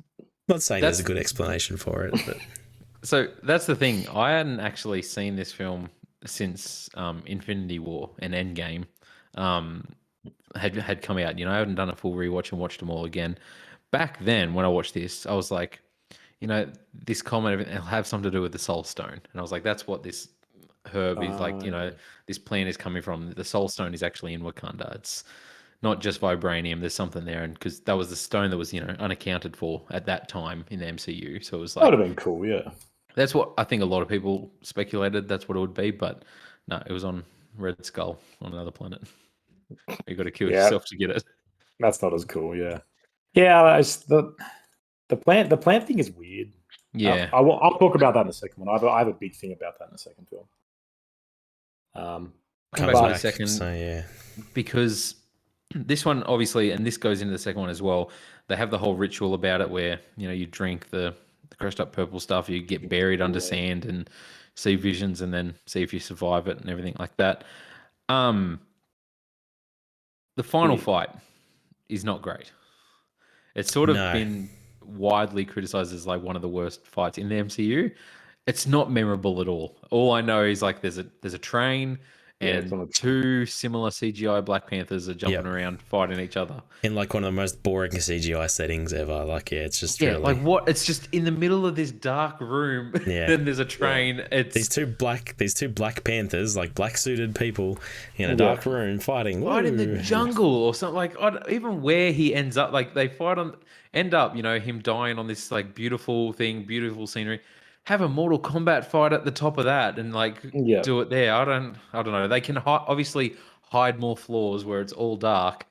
Speaker 2: not saying there's a
Speaker 1: that's
Speaker 2: good explanation for it. But
Speaker 1: so that's the thing. I hadn't actually seen this film since Infinity War and Endgame um, had come out. You know, I hadn't done a full rewatch and watched them all again. Back then, when I watched this, I was like, you know, this comment it'll have something to do with the Soul Stone, and I was like, that's what this herb is like. You know,
Speaker 3: yeah.
Speaker 1: this plant is coming from. The Soul Stone is actually in Wakanda. It's not just vibranium. There's something there, and because that was the stone that was unaccounted for at that time in the MCU, so it was
Speaker 3: That would
Speaker 1: like
Speaker 3: have been cool. Yeah,
Speaker 1: that's what I think a lot of people speculated that's what it would be, but no, it was on Red Skull on another planet. You got to kill
Speaker 3: yeah,
Speaker 1: yourself to get it.
Speaker 3: that's not as cool. Yeah, yeah. The plant thing is weird.
Speaker 1: Yeah,
Speaker 3: I'll talk about that in the second one. I have a big thing about that in the second film.
Speaker 1: come
Speaker 2: comes
Speaker 1: back to the
Speaker 3: But
Speaker 2: back.
Speaker 1: second
Speaker 2: So yeah,
Speaker 1: because this one obviously, and this goes into the second one as well. They have the whole ritual about it where you drink the crushed up purple stuff, you get buried under
Speaker 3: yeah,
Speaker 1: sand and see visions, and then see if you survive it and everything like that. Um, the final
Speaker 3: weird.
Speaker 1: fight is not great. It's sort of
Speaker 2: no,
Speaker 1: been widely criticized as like one of the worst fights in the MCU. It's not memorable at all. All I know is like there's a train
Speaker 3: Yeah, it's
Speaker 1: and
Speaker 3: on the
Speaker 1: two similar CGI Black Panthers are jumping
Speaker 2: yep.
Speaker 1: around fighting each other.
Speaker 2: In like one of the most boring CGI settings ever. Like yeah, it's just
Speaker 1: Yeah, like
Speaker 2: really
Speaker 1: what? It's just in the middle of this dark room,
Speaker 2: yeah.
Speaker 1: and there's a train.
Speaker 2: These
Speaker 1: It's
Speaker 2: two Black Panthers, like black suited people in a
Speaker 3: Yeah,
Speaker 2: dark room fighting.
Speaker 1: fight in the
Speaker 2: Woo.
Speaker 1: jungle or something. Like even where he ends up, like they fight on, end up, him dying on this like beautiful thing, beautiful scenery. Have a Mortal Kombat fight at the top of that, and like
Speaker 3: yeah,
Speaker 1: do it there. I don't know. They can obviously hide more flaws where it's all dark,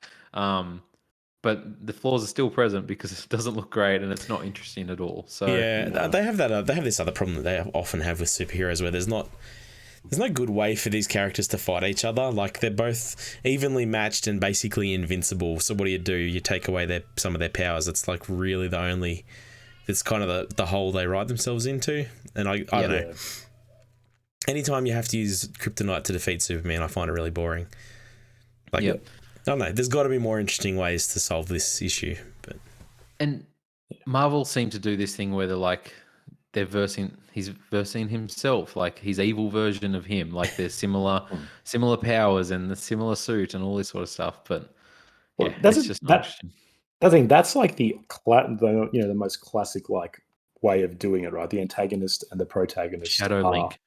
Speaker 1: but the flaws are still present because it doesn't look great and it's not interesting at all. So
Speaker 2: Yeah,
Speaker 3: no.
Speaker 2: they have that. They have this other problem that they often have with superheroes, where there's no good way for these characters to fight each other. Like they're both evenly matched and basically invincible. So what do? You take away some of their powers. It's like really the only. It's kind of the hole they write themselves into. And I don't know.
Speaker 3: yeah.
Speaker 2: Anytime you have to use kryptonite to defeat Superman, I find it really boring. Like
Speaker 1: yep.
Speaker 2: I don't know. There's got to be more interesting ways to solve this issue. But
Speaker 1: And Marvel seem to do this thing where they're like he's versing himself, like his evil version of him. Like there's similar powers and the similar suit and all this sort of stuff. But
Speaker 3: Well,
Speaker 1: yeah,
Speaker 3: that's
Speaker 1: it's
Speaker 3: a,
Speaker 1: just not
Speaker 3: that.
Speaker 1: interesting.
Speaker 3: I think that's like the most classic like way of doing it, right? The antagonist and the protagonist
Speaker 1: Shadow
Speaker 3: are
Speaker 1: Link.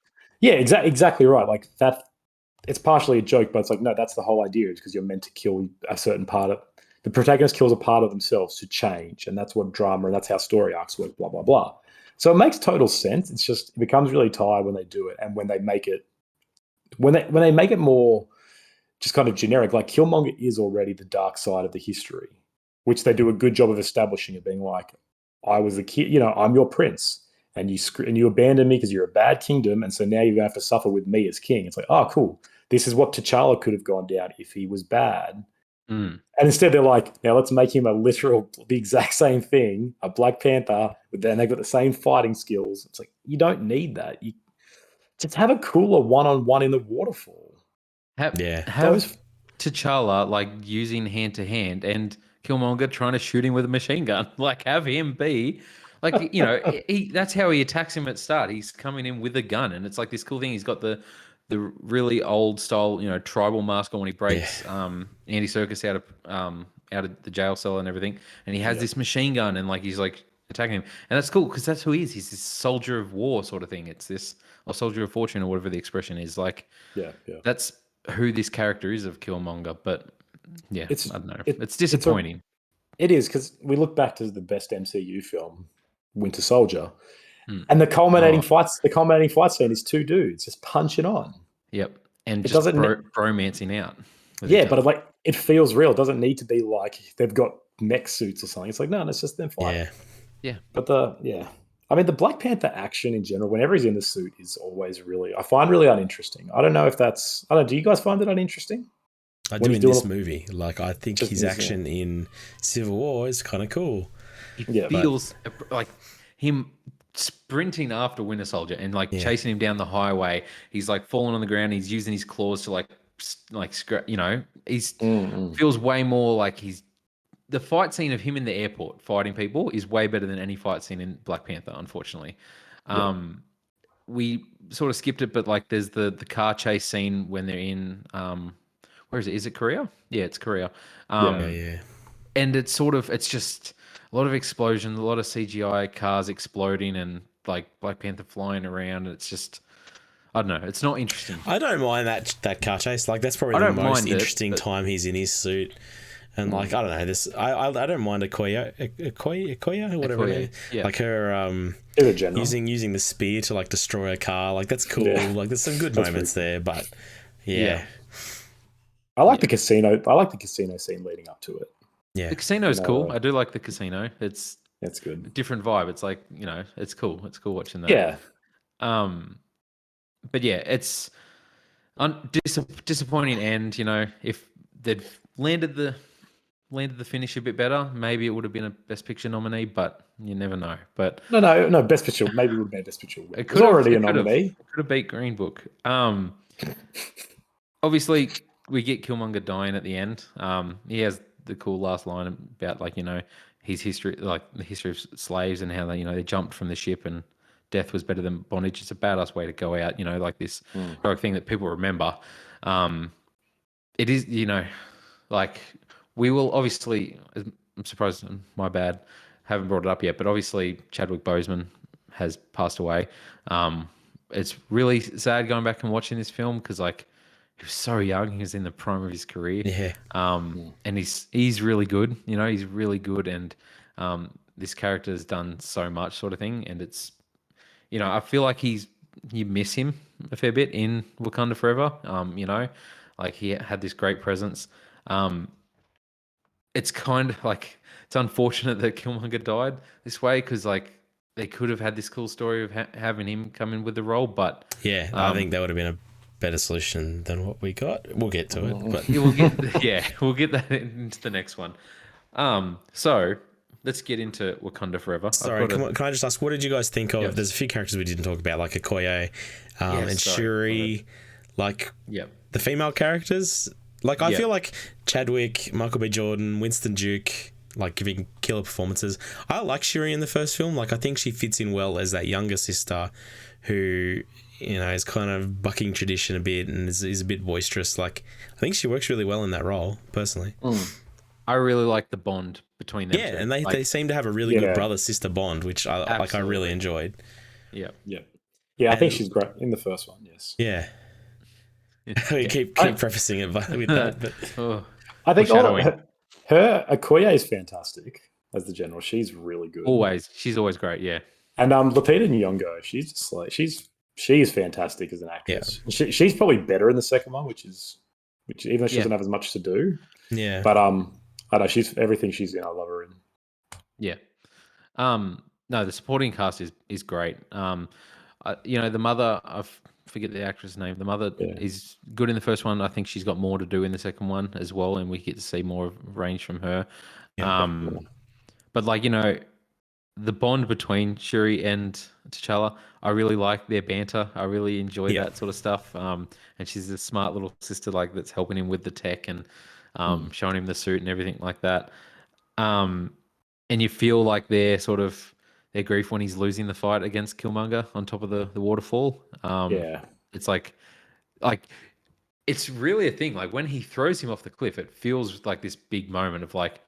Speaker 3: yeah, exactly right. Like that, it's partially a joke, but it's like no, that's the whole idea. Is because you're meant to kill a certain part of the protagonist kills a part of themselves to change, and that's what drama and that's how story arcs work. Blah blah blah. So it makes total sense. It's just it becomes really tired when they do it, and when they make it when they make it more just kind of generic. Like Killmonger is already the dark side of the history, which they do a good job of establishing it, being like, I was a kid, I'm your prince, and you abandoned me because you're a bad kingdom, and so now you're gonna have to suffer with me as king. It's like, oh, cool. This is what T'Challa could have gone down if he was bad.
Speaker 1: Mm.
Speaker 3: And instead, they're like, now let's make him the exact same thing, a Black Panther, but then they've got the same fighting skills. It's like, you don't need that. You just have a cooler one-on-one in the waterfall.
Speaker 2: yeah,
Speaker 1: Have T'Challa like using hand to hand and Killmonger trying to shoot him with a machine gun. Like have him be like that's how he attacks him at start. He's coming in with a gun, and it's like this cool thing. He's got the really old style tribal mask on when he breaks Andy Serkis out of the jail cell and everything, and he has this machine gun and like he's like attacking him, and that's cool because that's who he is. He's this soldier of war sort of thing. It's this or soldier of fortune or whatever the expression is. Like
Speaker 3: yeah.
Speaker 1: that's who this character is of Killmonger, but yeah,
Speaker 3: It's
Speaker 1: I don't know.
Speaker 3: it,
Speaker 1: It's disappointing.
Speaker 3: it is because we look back to the best MCU film, Winter Soldier,
Speaker 1: Mm.
Speaker 3: and the culminating
Speaker 1: Oh,
Speaker 3: fight scene is two dudes just punching on.
Speaker 1: yep. And
Speaker 3: It
Speaker 1: just
Speaker 3: doesn't,
Speaker 1: bromancing out with
Speaker 3: yeah,
Speaker 1: each
Speaker 3: but
Speaker 1: other.
Speaker 3: it feels real. It doesn't need to be like they've got mech suits or something. It's like no, it's just them fighting.
Speaker 2: yeah.
Speaker 1: Yeah.
Speaker 3: But I mean, the Black Panther action in general, whenever he's in the suit, is always I find really uninteresting. I don't know if I don't. Do you guys find it uninteresting?
Speaker 2: I
Speaker 3: when
Speaker 2: do
Speaker 3: he's
Speaker 2: in
Speaker 3: doing
Speaker 2: this movie. Like, I think
Speaker 3: just
Speaker 2: his
Speaker 3: his,
Speaker 2: action in Civil War is kind of cool.
Speaker 1: He
Speaker 3: Yeah.
Speaker 1: feels like him sprinting after Winter Soldier and like
Speaker 2: Yeah.
Speaker 1: chasing him down the highway. He's like falling on the ground. He's using his claws to he's feels way more like he's the fight scene of him in the airport fighting people is way better than any fight scene in Black Panther, unfortunately. We sort of skipped it, but like there's the car chase scene when they're in where is it? Is it Korea? Yeah, it's Korea.
Speaker 2: Yeah.
Speaker 1: And it's just a lot of explosions, a lot of CGI cars exploding and like Black Panther flying around. It's just I don't know. It's not interesting.
Speaker 2: I don't mind that car chase. Like, that's probably
Speaker 1: I
Speaker 2: the
Speaker 1: don't
Speaker 2: most
Speaker 1: mind it,
Speaker 2: interesting
Speaker 1: but-
Speaker 2: time he's in his suit. And like, I don't know, this I don't mind Okoye, whatever her
Speaker 1: Okoye,
Speaker 2: name.
Speaker 1: yeah.
Speaker 2: Like her
Speaker 3: He's a general.
Speaker 2: using the spear to like destroy a car. Like, that's cool.
Speaker 3: Yeah.
Speaker 2: Like, there's some good
Speaker 3: That's
Speaker 2: moments
Speaker 3: pretty
Speaker 2: there, but
Speaker 1: Yeah.
Speaker 3: I like the casino. I like the casino scene leading up to it.
Speaker 2: yeah.
Speaker 1: The casino's cool.
Speaker 3: No.
Speaker 1: I do like the casino. It's
Speaker 3: That's
Speaker 1: a
Speaker 3: good.
Speaker 1: different vibe. It's like, it's cool. It's cool watching that.
Speaker 3: Yeah.
Speaker 1: But yeah, it's disappointing end, if they'd landed the finish a bit better, maybe it would have been a Best Picture nominee, but you never know. But
Speaker 3: No. Best picture. Maybe it would have been Best Picture. It was
Speaker 1: could have-
Speaker 3: already a
Speaker 1: it could have.
Speaker 3: nominee.
Speaker 1: Could have beat Green Book. Obviously, we get Killmonger dying at the end. He has the cool last line about his history, like the history of slaves and how they jumped from the ship and death was better than bondage. It's a badass way to go out, like this heroic thing that people remember. It is, like we will obviously. I'm surprised. My bad. Haven't brought it up yet, but obviously Chadwick Boseman has passed away. It's really sad going back and watching this film because he was so young. He was in the prime of his career.
Speaker 2: Yeah.
Speaker 1: And he's really good. He's really good, and this character has done so much, sort of thing. And it's, I feel like you miss him a fair bit in Wakanda Forever. Like he had this great presence. It's kind of like it's unfortunate that Killmonger died this way because they could have had this cool story of having him come in with the role, but
Speaker 2: Yeah, I think that would have been a better solution than what we got. We'll get to it, but
Speaker 1: we'll get that into the next one. So let's get into Wakanda Forever.
Speaker 2: sorry, can I just ask, what did you guys think of?
Speaker 1: Yes.
Speaker 2: There's a few characters we didn't talk about, like Okoye, and
Speaker 1: sorry.
Speaker 2: Shuri, like
Speaker 1: Yep.
Speaker 2: the female characters. Like, I
Speaker 1: Yeah.
Speaker 2: feel like Chadwick, Michael B. Jordan, Winston Duke, like giving killer performances. I like Shuri in the first film. Like, I think she fits in well as that younger sister who, is kind of bucking tradition a bit and is a bit boisterous. Like, I think she works really well in that role, personally.
Speaker 1: I really like the bond between them.
Speaker 2: Yeah,
Speaker 1: two.
Speaker 2: and they seem to have a really good brother-sister bond, which I
Speaker 1: Absolutely.
Speaker 2: really enjoyed.
Speaker 1: Yeah.
Speaker 3: Yeah, I think she's great in the first one. Yes.
Speaker 2: Yeah. We keep prefacing it with that, but
Speaker 3: I think
Speaker 1: Foreshadowing.
Speaker 3: her Okoye is fantastic as the general. She's really good.
Speaker 1: She's always great. Yeah.
Speaker 3: And Lupita Nyong'o, she's just like she is fantastic as an actress. Yeah. She's probably better in the second one, which even though she doesn't have as much to do.
Speaker 2: Yeah.
Speaker 3: But I don't know, she's everything she's in, I love her in.
Speaker 1: Yeah. No, the supporting cast is great. The mother, I forget the actress name. The mother is good in the first one. I think she's got more to do in the second one as well, and we get to see more range from her.
Speaker 2: Yeah.
Speaker 1: But the bond between Shuri and T'Challa, I really like their banter. I really enjoy that sort of stuff. And she's a smart little sister that's helping him with the tech and showing him the suit and everything like that. And you feel like their grief when he's losing the fight against Killmonger on top of the waterfall. It's like it's really a thing. Like when he throws him off the cliff, it feels like this big moment of like,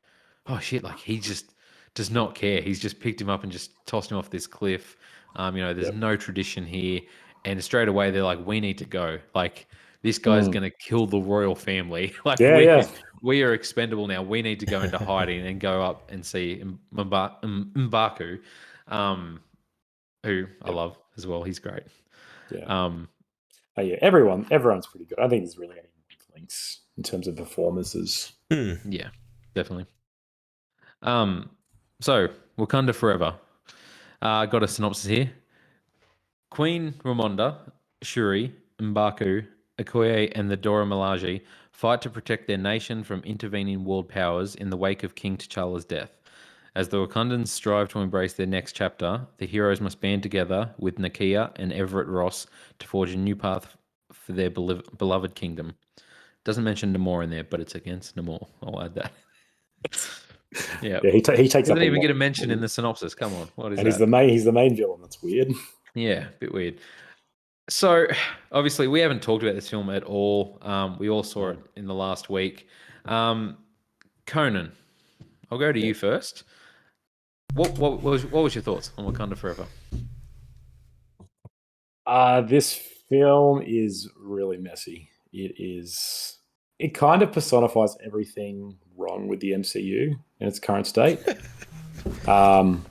Speaker 1: oh shit, like he just does not care. He's just picked him up and just tossed him off this cliff. There's no tradition here. And straight away they're like, we need to go. Like this guy's going to kill the royal family. Like we are expendable now. We need to go into hiding and go up and see M'Baku, who I love as well. He's great.
Speaker 3: Yeah. Everyone's pretty good. I think there's really any links in terms of performances.
Speaker 1: Yeah, definitely. So Wakanda Forever. Got a synopsis here. Queen Ramonda, Shuri, M'Baku, Okoye, and the Dora Milaje fight to protect their nation from intervening world powers in the wake of King T'Challa's death. As the Wakandans strive to embrace their next chapter, the heroes must band together with Nakia and Everett Ross to forge a new path for their beloved kingdom. Doesn't mention Namor in there, but it's against Namor. I'll add that. Yeah.
Speaker 3: Yeah, he takes up
Speaker 1: Doesn't
Speaker 3: a
Speaker 1: even
Speaker 3: lot
Speaker 1: get a
Speaker 3: of
Speaker 1: mention in
Speaker 3: spoilers.
Speaker 1: the synopsis. Come on. What is
Speaker 3: And
Speaker 1: that?
Speaker 3: he's the main villain. That's weird.
Speaker 1: Yeah, a bit weird. So, obviously, we haven't talked about this film at all. We all saw it in the last week. Conan, I'll go to you first. What was your thoughts on Wakanda Forever?
Speaker 3: This film is really messy. It kind of personifies everything wrong with the MCU in its current state. um,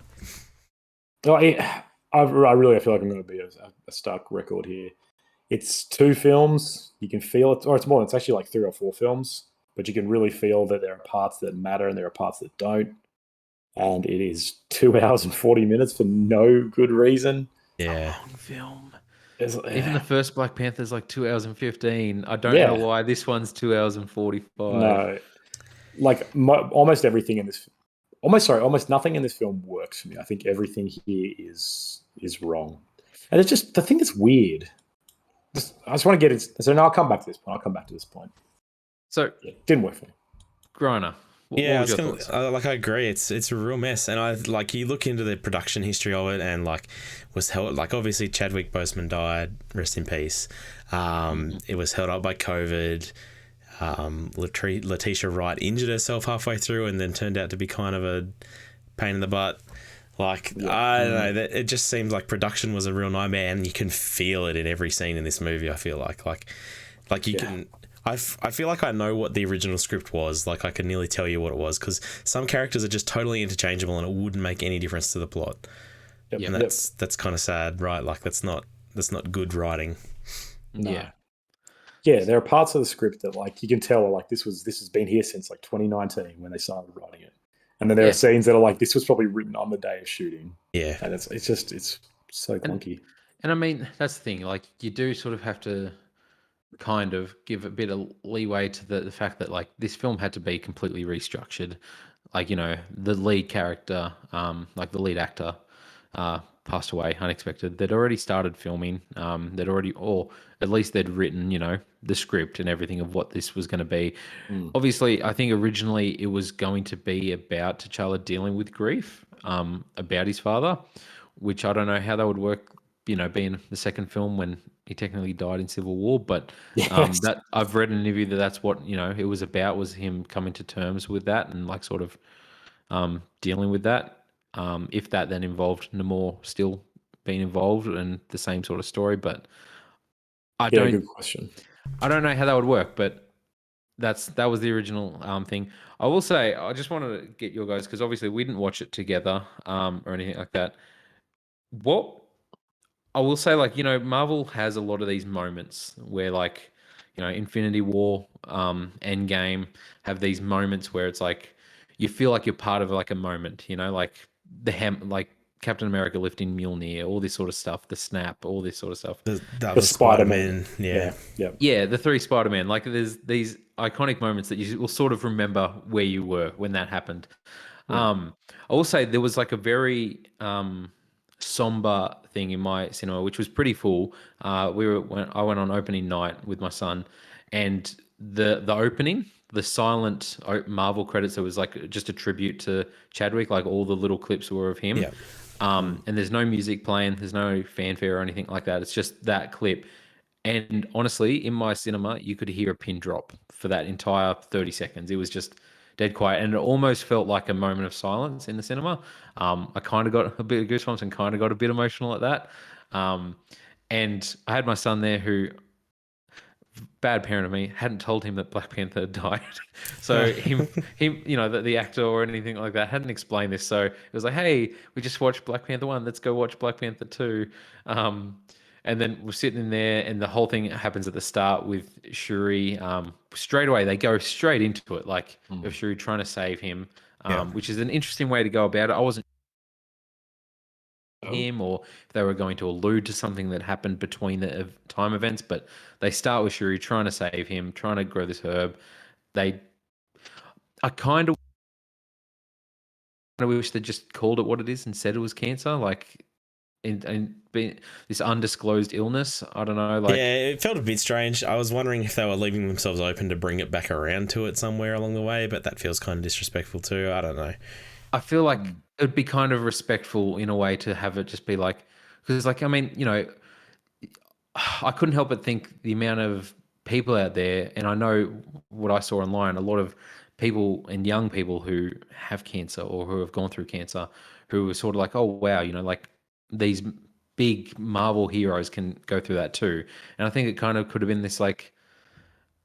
Speaker 3: well, I really feel like I'm going to be a stuck record here. It's two films. You can feel it, or it's more. It's actually like 3 or 4 films, but you can really feel that there are parts that matter and there are parts that don't. And it is 2 hours and 40 minutes for no good reason.
Speaker 2: Yeah.
Speaker 1: Long film.
Speaker 3: It's,
Speaker 1: Even the first Black Panther is like 2 hours and 15. I don't
Speaker 3: Yeah.
Speaker 1: know why this one's 2 hours and 45.
Speaker 3: No, like almost everything in this, almost nothing in this film works for me. I think everything here is wrong, and it's just the thing that's weird. I just want to get it. So now I'll come back to this point.
Speaker 1: So,
Speaker 3: Yeah, didn't work for me.
Speaker 1: Griner, what
Speaker 2: Yeah,
Speaker 1: was your thoughts?
Speaker 2: I agree. It's a real mess, and I like you look into the production history of it, and like was held like obviously Chadwick Boseman died, rest in peace. It was held up by COVID. Letitia Wright injured herself halfway through, and then turned out to be kind of a pain in the butt. Like I don't know, it just seems like production was a real nightmare, and you can feel it in every scene in this movie. I feel like you can. I feel like I know what the original script was. Like I can nearly tell you what it was, because some characters are just totally interchangeable and it wouldn't make any difference to the plot.
Speaker 3: Yep.
Speaker 2: And that's kind of sad, right? Like that's not good writing.
Speaker 3: No.
Speaker 1: Yeah.
Speaker 3: Yeah, there are parts of the script that like you can tell like this has been here since like 2019 when they started writing it, and then there are scenes that are like this was probably written on the day of shooting.
Speaker 2: Yeah,
Speaker 3: and it's so clunky.
Speaker 1: And I mean, that's the thing. Like, you do sort of have to kind of give a bit of leeway to the fact that like this film had to be completely restructured. Like, the lead character, like the lead actor, passed away unexpected. They'd already started filming. Or at least they'd written, the script and everything of what this was going to be. Obviously, I think originally it was going to be about T'Challa dealing with grief, about his father, which I don't know how that would work, being the second film when he technically died in Civil War. But
Speaker 3: Yes.
Speaker 1: that I've read in an interview that's what, it was about, was him coming to terms with that and like sort of dealing with that. If that then involved Namor still being involved and the same sort of story, but
Speaker 3: Good question.
Speaker 1: I don't know how that would work, but that was the original thing. I will say, I just wanted to get your guys, because obviously we didn't watch it together or anything like that. What I will say, like, Marvel has a lot of these moments where, like, Infinity War, Endgame have these moments where it's like you feel like you're part of like a moment, like like Captain America lifting Mjolnir, all this sort of stuff, the snap, all this sort of stuff.
Speaker 2: the
Speaker 3: Spider-Man.
Speaker 2: Yeah.
Speaker 1: Yeah, the 3 Spider-Man. Like, there's these iconic moments that you will sort of remember where you were when that happened. I will say there was like a very somber thing in my cinema, which was pretty full. I went on opening night with my son, and the opening, the silent Marvel credits, it was like just a tribute to Chadwick. Like, all the little clips were of him.
Speaker 2: Yeah.
Speaker 1: And there's no music playing, there's no fanfare or anything like that. It's just that clip. And honestly, in my cinema, you could hear a pin drop for that entire 30 seconds. It was just dead quiet, and it almost felt like a moment of silence in the cinema. I kind of got a bit of goosebumps and kind of got a bit emotional at that. And I had my son there who, bad parent of me, hadn't told him that Black Panther had died. So him, the actor or anything like that hadn't explained this. So it was like, hey, we just watched Black Panther 1. Let's go watch Black Panther 2. And then we're sitting in there, and the whole thing happens at the start with Shuri. Straight away, they go straight into it, like of Shuri trying to save him, which is an interesting way to go about it. I wasn't him, or if they were going to allude to something that happened between the time events. But they start with Shuri trying to save him, trying to grow this herb. They, I kind of wish they just called it what it is and said it was cancer, like, and being this undisclosed illness. I don't know, like,
Speaker 2: Yeah, it felt a bit strange. I was wondering if they were leaving themselves open to bring it back around to it somewhere along the way, but that feels kind of disrespectful too. I don't know.
Speaker 1: I feel like it would be kind of respectful in a way to have it just be like, because, like, I mean, I couldn't help but think the amount of people out there, and I know what I saw online, a lot of people and young people who have cancer or who have gone through cancer, who were sort of like, oh wow, like these big Marvel heroes can go through that too. And I think it kind of could have been this, like,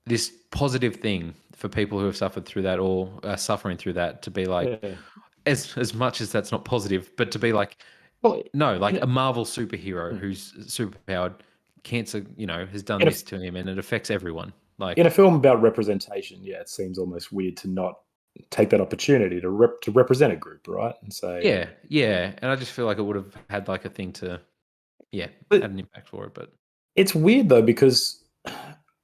Speaker 1: this positive thing for people who have suffered through that or are suffering through that, to be like,
Speaker 3: Yeah.
Speaker 1: as much as that's not positive, but to be like,
Speaker 3: Well,
Speaker 1: no, like
Speaker 3: in
Speaker 1: a Marvel superhero
Speaker 3: a,
Speaker 1: who's superpowered, cancer, has done
Speaker 3: in a
Speaker 1: this to him, and it affects everyone.
Speaker 3: in a
Speaker 1: Like,
Speaker 3: film about representation, yeah, it seems almost weird to not take that opportunity to represent a group, right? And say,
Speaker 1: yeah, and I just feel like it would have had like a thing to, had
Speaker 3: but
Speaker 1: an impact for it. But
Speaker 3: it's weird though because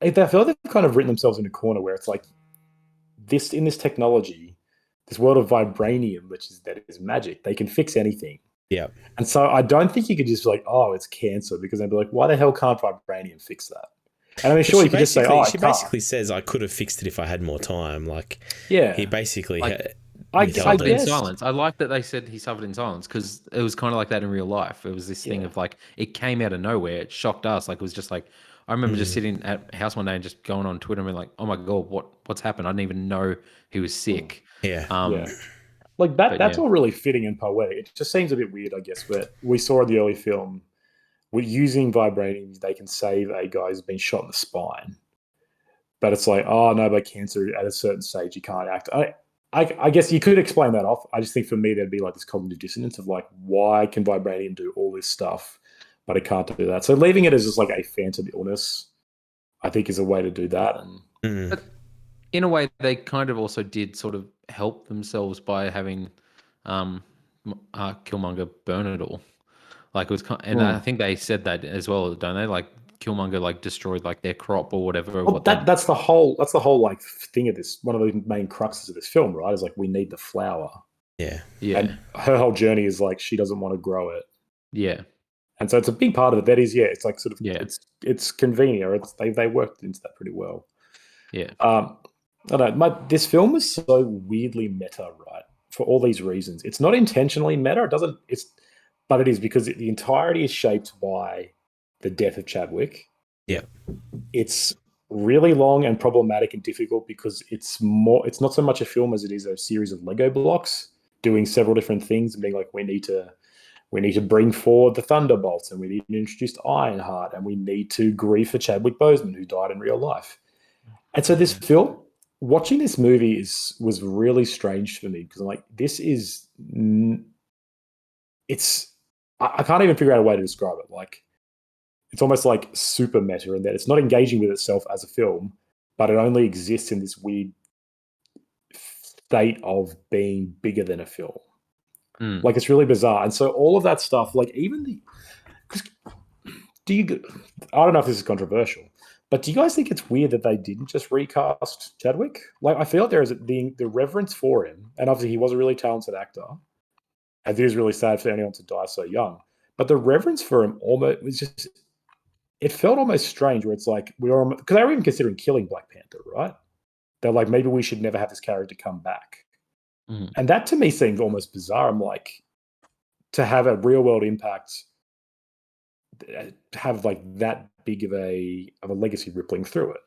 Speaker 3: I feel like they've kind of written themselves in a corner where it's like this in this technology, this world of vibranium, that is magic. They can fix anything.
Speaker 2: Yeah.
Speaker 3: And so I don't think you could just be like, oh, it's cancer, because they'd be like, why the hell can't vibranium fix that? And I mean, sure, you could just say, oh,
Speaker 2: she basically says, I could have fixed it if I had more time. Like,
Speaker 3: yeah,
Speaker 2: he basically
Speaker 3: I
Speaker 1: suffered in
Speaker 3: guess.
Speaker 1: silence. I like that they said he suffered in silence, because it was kind of like that in real life. It was this thing
Speaker 3: Yeah.
Speaker 1: of like, it came out of nowhere. It shocked us. Like, it was just like, I remember just sitting at house one day and just going on Twitter and being like, oh my God, what's happened? I didn't even know he was sick.
Speaker 2: Yeah.
Speaker 3: Yeah. Like that.
Speaker 1: but
Speaker 3: That's
Speaker 1: yeah.
Speaker 3: all really fitting and poetic. It just seems a bit weird, I guess. But we saw in the early film, with using vibranium, they can save a guy who's been shot in the spine. But it's like, oh no, but cancer at a certain stage you can't act. I guess you could explain that off. I just think for me there'd be like this cognitive dissonance of like, why can vibranium do all this stuff, but it can't do that? So leaving it as just like a phantom illness, I think, is a way to do that. And
Speaker 1: But in a way, they kind of also did sort of help themselves by having Killmonger burn it all. Like, it was, and I think they said that as well, don't they? Like, Killmonger like destroyed like their crop or whatever.
Speaker 3: well, that's the whole like thing of this. One of the main cruxes of this film, right? Is like, we need the flower.
Speaker 2: Yeah.
Speaker 3: And her whole journey is like, she doesn't want to grow it.
Speaker 1: Yeah.
Speaker 3: And so it's a big part of it. That is, it's like sort of,
Speaker 1: Yeah.
Speaker 3: it's convenient. They worked into that pretty well.
Speaker 1: Yeah.
Speaker 3: I don't know. This film is so weirdly meta, right? For all these reasons, it's not intentionally meta. It doesn't. But it is, because the entirety is shaped by the death of Chadwick.
Speaker 2: Yeah.
Speaker 3: It's really long and problematic and difficult because it's not so much a film as it is a series of Lego blocks doing several different things and being like, we need to bring forward the Thunderbolts, and we need to introduce Ironheart, and we need to grieve for Chadwick Boseman, who died in real life. And so this film, watching this movie was really strange for me, because I'm like, this is, I can't even figure out a way to describe it. Like, it's almost like super meta in that it's not engaging with itself as a film, but it only exists in this weird state of being bigger than a film. Like, it's really bizarre. And so all of that stuff, like even I don't know if this is controversial, but do you guys think it's weird that they didn't just recast Chadwick? Like, I feel like there is the reverence for him, and obviously he was a really talented actor. I think it was really sad for anyone to die so young, but the reverence for him almost was just, it felt almost strange, where it's like, because they were even considering killing Black Panther, right? They're like, maybe we should never have this character come back. And that to me seemed almost bizarre. I'm like, to have a real world impact, have like that big of a legacy rippling through it.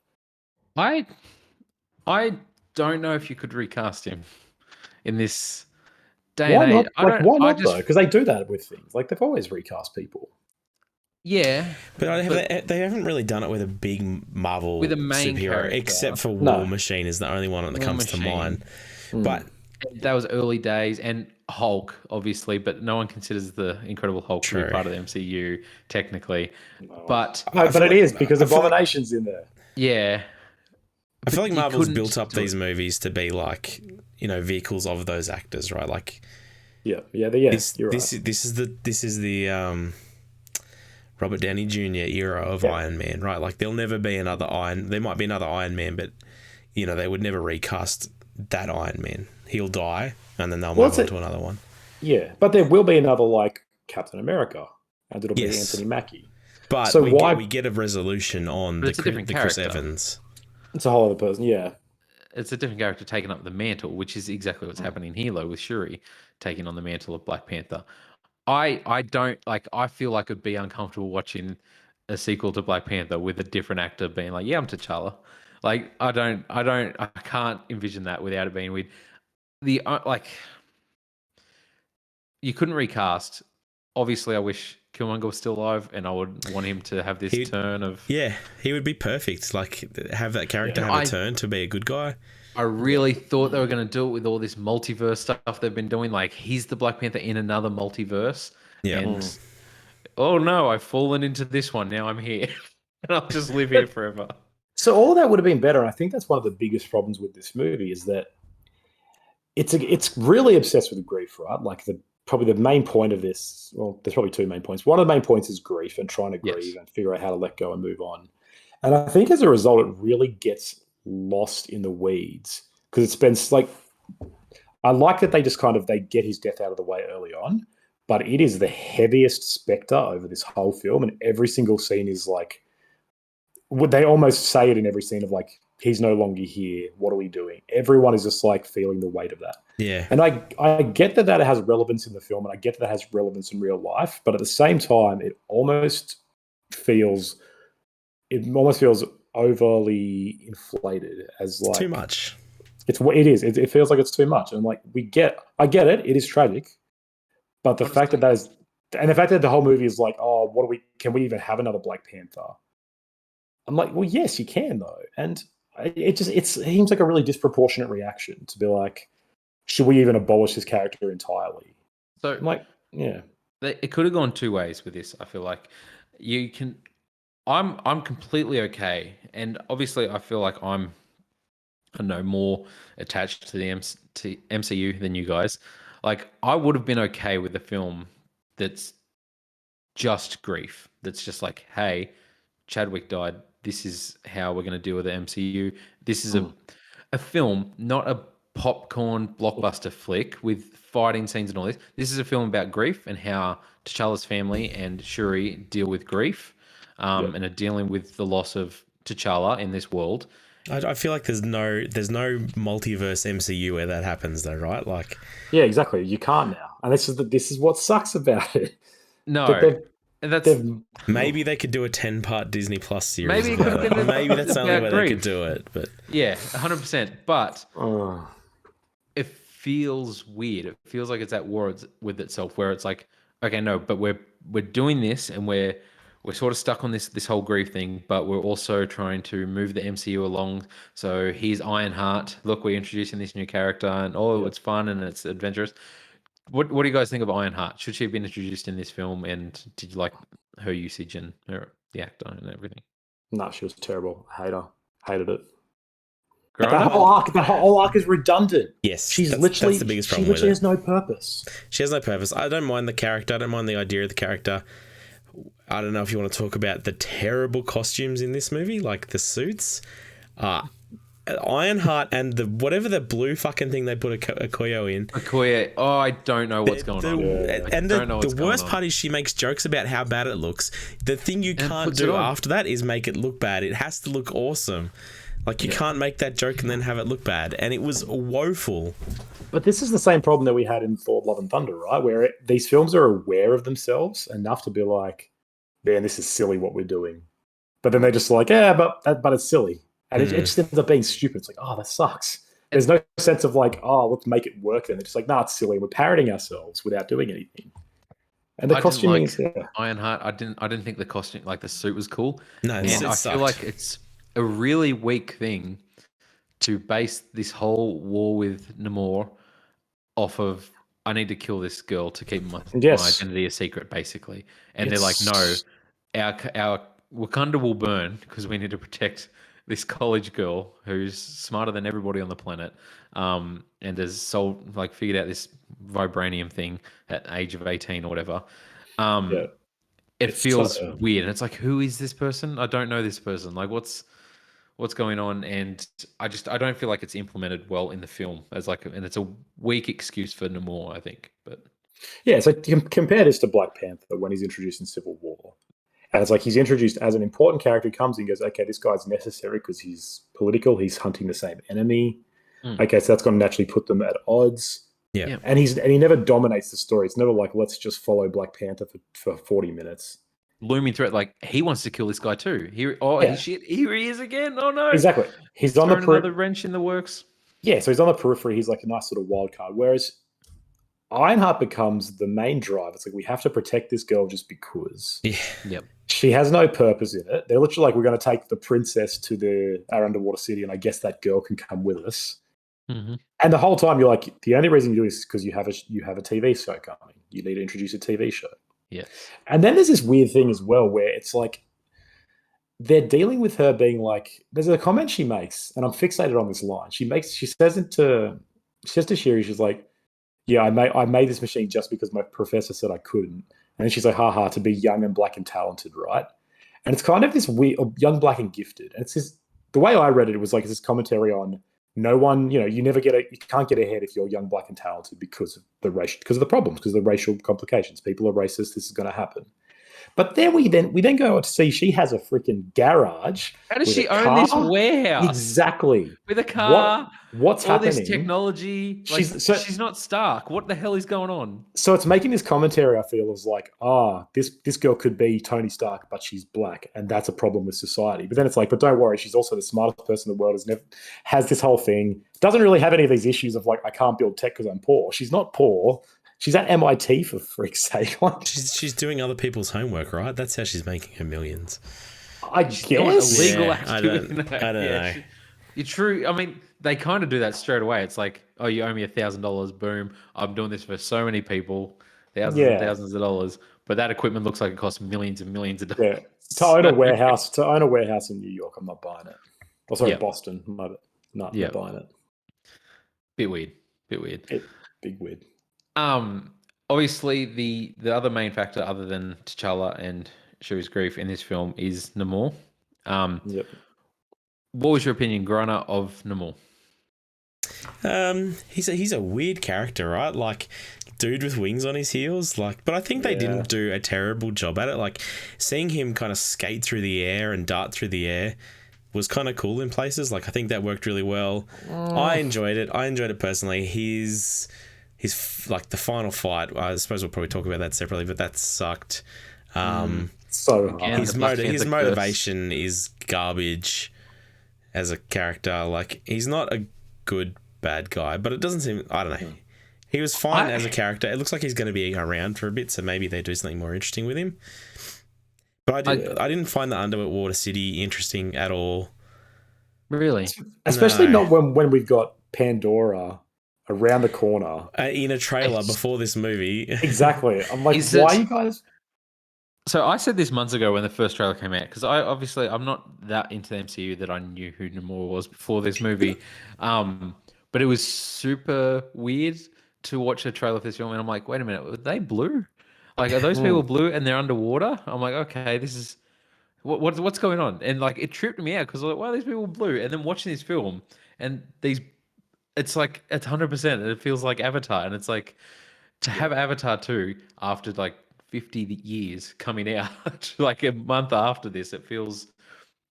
Speaker 1: I don't know if you could recast him in this day
Speaker 3: Why
Speaker 1: and age.
Speaker 3: not? Why not though? Because they do that with things. Like, they've always recast people.
Speaker 1: Yeah,
Speaker 2: but they haven't really done it with a big Marvel
Speaker 1: with a main
Speaker 2: superhero,
Speaker 1: character.
Speaker 2: except for War Machine is the only one that comes to mind. But
Speaker 1: that was early days, and Hulk, obviously, but no one considers the Incredible Hulk to be part of the MCU technically.
Speaker 3: No.
Speaker 1: But
Speaker 3: it is, because Abomination's in there.
Speaker 1: Yeah,
Speaker 2: I feel like Marvel's built up these movies to be like, vehicles of those actors, right? Like,
Speaker 3: Yeah, yeah, you're right.
Speaker 2: This is the Robert Downey Jr. era of Iron Man, right? Like there'll never be another Iron. There might be another Iron Man, but they would never recast that Iron Man. He'll die, and then they'll move on to another one.
Speaker 3: Yeah, but there will be another like Captain America, and it'll be
Speaker 2: Yes.
Speaker 3: Anthony Mackie.
Speaker 2: But
Speaker 3: so
Speaker 2: we get a resolution on
Speaker 1: But it's a different
Speaker 2: the Chris
Speaker 1: character.
Speaker 2: Evans.
Speaker 3: It's a whole other person. Yeah,
Speaker 1: It's a different character taking up the mantle, which is exactly what's happening here, though, with Shuri taking on the mantle of Black Panther. I don't like. I feel like it'd be uncomfortable watching a sequel to Black Panther with a different actor being like, "Yeah, I'm T'Challa." Like, I can't envision that without it being weird. The like, you couldn't recast. Obviously, I wish Killmonger was still alive, and I would want him to have this turn of.
Speaker 2: Yeah, he would be perfect. Like, have that character have a turn to be a good guy.
Speaker 1: I really thought they were going to do it with all this multiverse stuff they've been doing. Like, he's the Black Panther in another multiverse.
Speaker 2: Yeah.
Speaker 1: And, oh no, I've fallen into this one. Now I'm here. And I'll just live here forever.
Speaker 3: So all of that would have been better. And I think that's one of the biggest problems with this movie is that it's really obsessed with grief, right? Like probably the main point of this, well, there's probably two main points. One of the main points is grief and trying to grieve and figure out how to let go and move on. And I think as a result, it really gets lost in the weeds because it spends like, I like that they just they get his death out of the way early on, but it is the heaviest specter over this whole film. And every single scene is like, would they almost say it in every scene of like, he's no longer here. What are we doing? Everyone is just like feeling the weight of that.
Speaker 2: Yeah.
Speaker 3: And I get that has relevance in the film and I get that has relevance in real life, but at the same time, it almost feels overly inflated as like
Speaker 2: too much.
Speaker 3: It feels like it's too much. And like I get it. It is tragic, but the fact that the whole movie is like, oh, can we even have another Black Panther? I'm like, well, yes, you can though. And it seems like a really disproportionate reaction to be like, should we even abolish this character entirely?
Speaker 1: So
Speaker 3: I'm like, yeah.
Speaker 1: It could have gone two ways with this. I feel like you can. I'm completely okay, and obviously I feel like I know, more attached to the MCU than you guys. Like, I would have been okay with a film that's just grief. That's just like, hey, Chadwick died. This is how we're going to deal with the MCU. This is a film, not a popcorn blockbuster flick with fighting scenes and all this. This is a film about grief and how T'Challa's family and Shuri deal with grief, and are dealing with the loss of T'Challa in this world.
Speaker 2: I feel like there's no multiverse MCU where that happens though, right? Like,
Speaker 3: yeah, exactly. You can't now, and this is what sucks about it.
Speaker 1: No.
Speaker 2: Maybe they could do a 10-part Disney Plus series.
Speaker 1: Maybe it could have been
Speaker 2: maybe that's the only way
Speaker 1: grief.
Speaker 2: they could do it. But
Speaker 1: yeah, 100%. But it feels weird. It feels like it's at war with itself, where it's like, okay, no, but we're doing this, and we're sort of stuck on this whole grief thing, but we're also trying to move the MCU along. So here's Ironheart. Look, we're introducing this new character, and it's fun and it's adventurous. What do you guys think of Ironheart? Should she have been introduced in this film? And did you like her usage and the actor and everything?
Speaker 3: No, she was terrible. Hated it.
Speaker 1: That
Speaker 3: whole arc is redundant.
Speaker 2: Yes,
Speaker 3: that's the biggest problem. She literally has no purpose.
Speaker 2: She has no purpose. I don't mind the character. I don't mind the idea of the character. I don't know if you want to talk about the terrible costumes in this movie, like the suits. Ironheart and whatever the blue fucking thing they put Okoye in.
Speaker 1: Okoye, I don't know what's going on.
Speaker 2: And the worst part is she makes jokes about how bad it looks. The thing you can't do after that is make it look bad. It has to look awesome. Like, you can't make that joke and then have it look bad. And it was woeful.
Speaker 3: But this is the same problem that we had in Thor: Love and Thunder, right? Where these films are aware of themselves enough to be like, man, this is silly what we're doing. But then they're just like, yeah, but it's silly. And it just ends up being stupid. It's like, oh, that sucks. There's no sense of like, oh, let's make it work then. They're just like, nah, it's silly. We're parodying ourselves without doing anything. And the costuming is
Speaker 1: Ironheart. I didn't think the costume, like the suit, was cool.
Speaker 2: No,
Speaker 1: and I feel like it's a really weak thing to base this whole war with Namor off of, I need to kill this girl to keep my identity a secret, basically. And they're like, no, our Wakanda will burn because we need to protect this college girl who's smarter than everybody on the planet, and has figured out this vibranium thing at age of 18 or whatever.
Speaker 3: Yeah.
Speaker 1: It
Speaker 3: It's
Speaker 1: feels weird. And it's like, who is this person? I don't know this person. Like, what's going on? And I don't feel like it's implemented well in the film and it's a weak excuse for Namor, I think. But
Speaker 3: yeah, so compare this to Black Panther when he's introduced in Civil War. And it's like he's introduced as an important character, comes and goes, okay, this guy's necessary because he's political, he's hunting the same enemy. Okay, so that's going to naturally put them at odds.
Speaker 2: Yeah.
Speaker 3: And he never dominates the story. It's never like, let's just follow Black Panther for 40 minutes.
Speaker 1: looming threat, like he wants to kill this guy too. Here he is again. Oh no.
Speaker 3: Exactly. He's on
Speaker 1: another wrench in the works.
Speaker 3: Yeah, so he's on the periphery. He's like a nice sort of wild card. Whereas Ironheart becomes the main drive. It's like we have to protect this girl just because.
Speaker 2: Yeah.
Speaker 1: Yep.
Speaker 3: She has no purpose in it. They're literally like, we're going to take the princess to our underwater city, and I guess that girl can come with us.
Speaker 1: Mm-hmm.
Speaker 3: And the whole time you're like, the only reason you do this is because you have a TV show coming. You need to introduce a TV show.
Speaker 1: Yeah. And
Speaker 3: then there's this weird thing as well where it's like they're dealing with her being like, there's a comment she makes, and I'm fixated on this line. She says to Shiri, she's like, yeah, I made this machine just because my professor said I couldn't. And then she's like, haha, to be young and black and talented, right? And it's kind of this weird, young, black and gifted. And it's this, the way I read it, it was like this commentary on no one, you can't get ahead if you're young, black and talented because of the problems, because of the racial complications. People are racist. This is going to happen. But then we go to see she has a freaking garage.
Speaker 1: How does she own this warehouse?
Speaker 3: Exactly.
Speaker 1: With a car.
Speaker 3: What's
Speaker 1: all
Speaker 3: happening?
Speaker 1: This technology. Like, she's not Stark. What the hell is going on?
Speaker 3: So it's making this commentary, I feel, is like, this girl could be Tony Stark, but she's black, and that's a problem with society. But then it's like, but don't worry, she's also the smartest person in the world, has this whole thing, doesn't really have any of these issues of like, I can't build tech because I'm poor. She's not poor. She's at MIT, for freak's sake.
Speaker 2: She's doing other people's homework, right? That's how she's making her millions.
Speaker 3: I guess.
Speaker 1: Illegal
Speaker 2: I don't know.
Speaker 1: You're true. I mean, they kind of do that straight away. It's like, oh, you owe me $1,000. Boom. I'm doing this for so many people, thousands and thousands of dollars. But that equipment looks like it costs millions and millions of dollars.
Speaker 3: Yeah. To own a warehouse in New York, I'm not buying it. Oh, sorry, Boston. Not buying it.
Speaker 1: Bit weird.
Speaker 3: Big weird.
Speaker 1: Obviously, the other main factor, other than T'Challa and Shuri's grief in this film, is Namor. What was your opinion, Grana, of Namor?
Speaker 2: He's a weird character, right? Like, dude with wings on his heels. Like, but I think they didn't do a terrible job at it. Like, seeing him kind of skate through the air and dart through the air was kind of cool in places. Like, I think that worked really well. I enjoyed it personally. His like the final fight, I suppose we'll probably talk about that separately, but that sucked.
Speaker 3: So hard.
Speaker 2: His motivation is garbage as a character. Like, he's not a good bad guy, but it doesn't seem, I don't know. He was fine as a character. It looks like he's going to be around for a bit, so maybe they do something more interesting with him. But I didn't find the underwater city interesting at all.
Speaker 1: Really?
Speaker 3: Especially not when we've got Pandora around the corner
Speaker 2: in a trailer before this movie.
Speaker 3: Exactly. I'm like, why you guys?
Speaker 1: So I said this months ago when the first trailer came out, because I'm not that into the MCU that I knew who Namor was before this movie, but it was super weird to watch a trailer for this film, and I'm like, wait a minute, are they blue? Like, are those people blue and they're underwater? I'm like, okay, this is what's going on, and like it tripped me out because like, why are these people blue? And then watching this film and it's like it's 100%, and it feels like Avatar, and it's like to have Avatar 2 after like 50 years coming out, like a month after this, it feels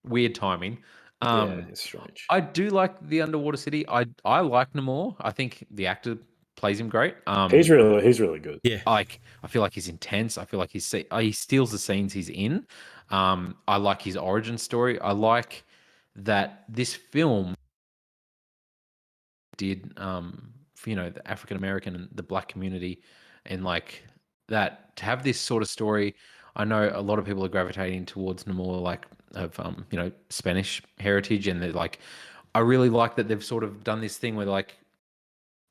Speaker 1: weird timing.
Speaker 3: It's strange.
Speaker 1: I do like the underwater city. I like Namor. I think the actor plays him great.
Speaker 3: He's really good.
Speaker 2: Yeah.
Speaker 1: I feel like he's intense. I feel like he steals the scenes he's in. I like his origin story. I like that this film did for, the African American and the black community, and like that, to have this sort of story. I know a lot of people are gravitating towards Namor, like of Spanish heritage, and they're like, I really like that they've sort of done this thing where like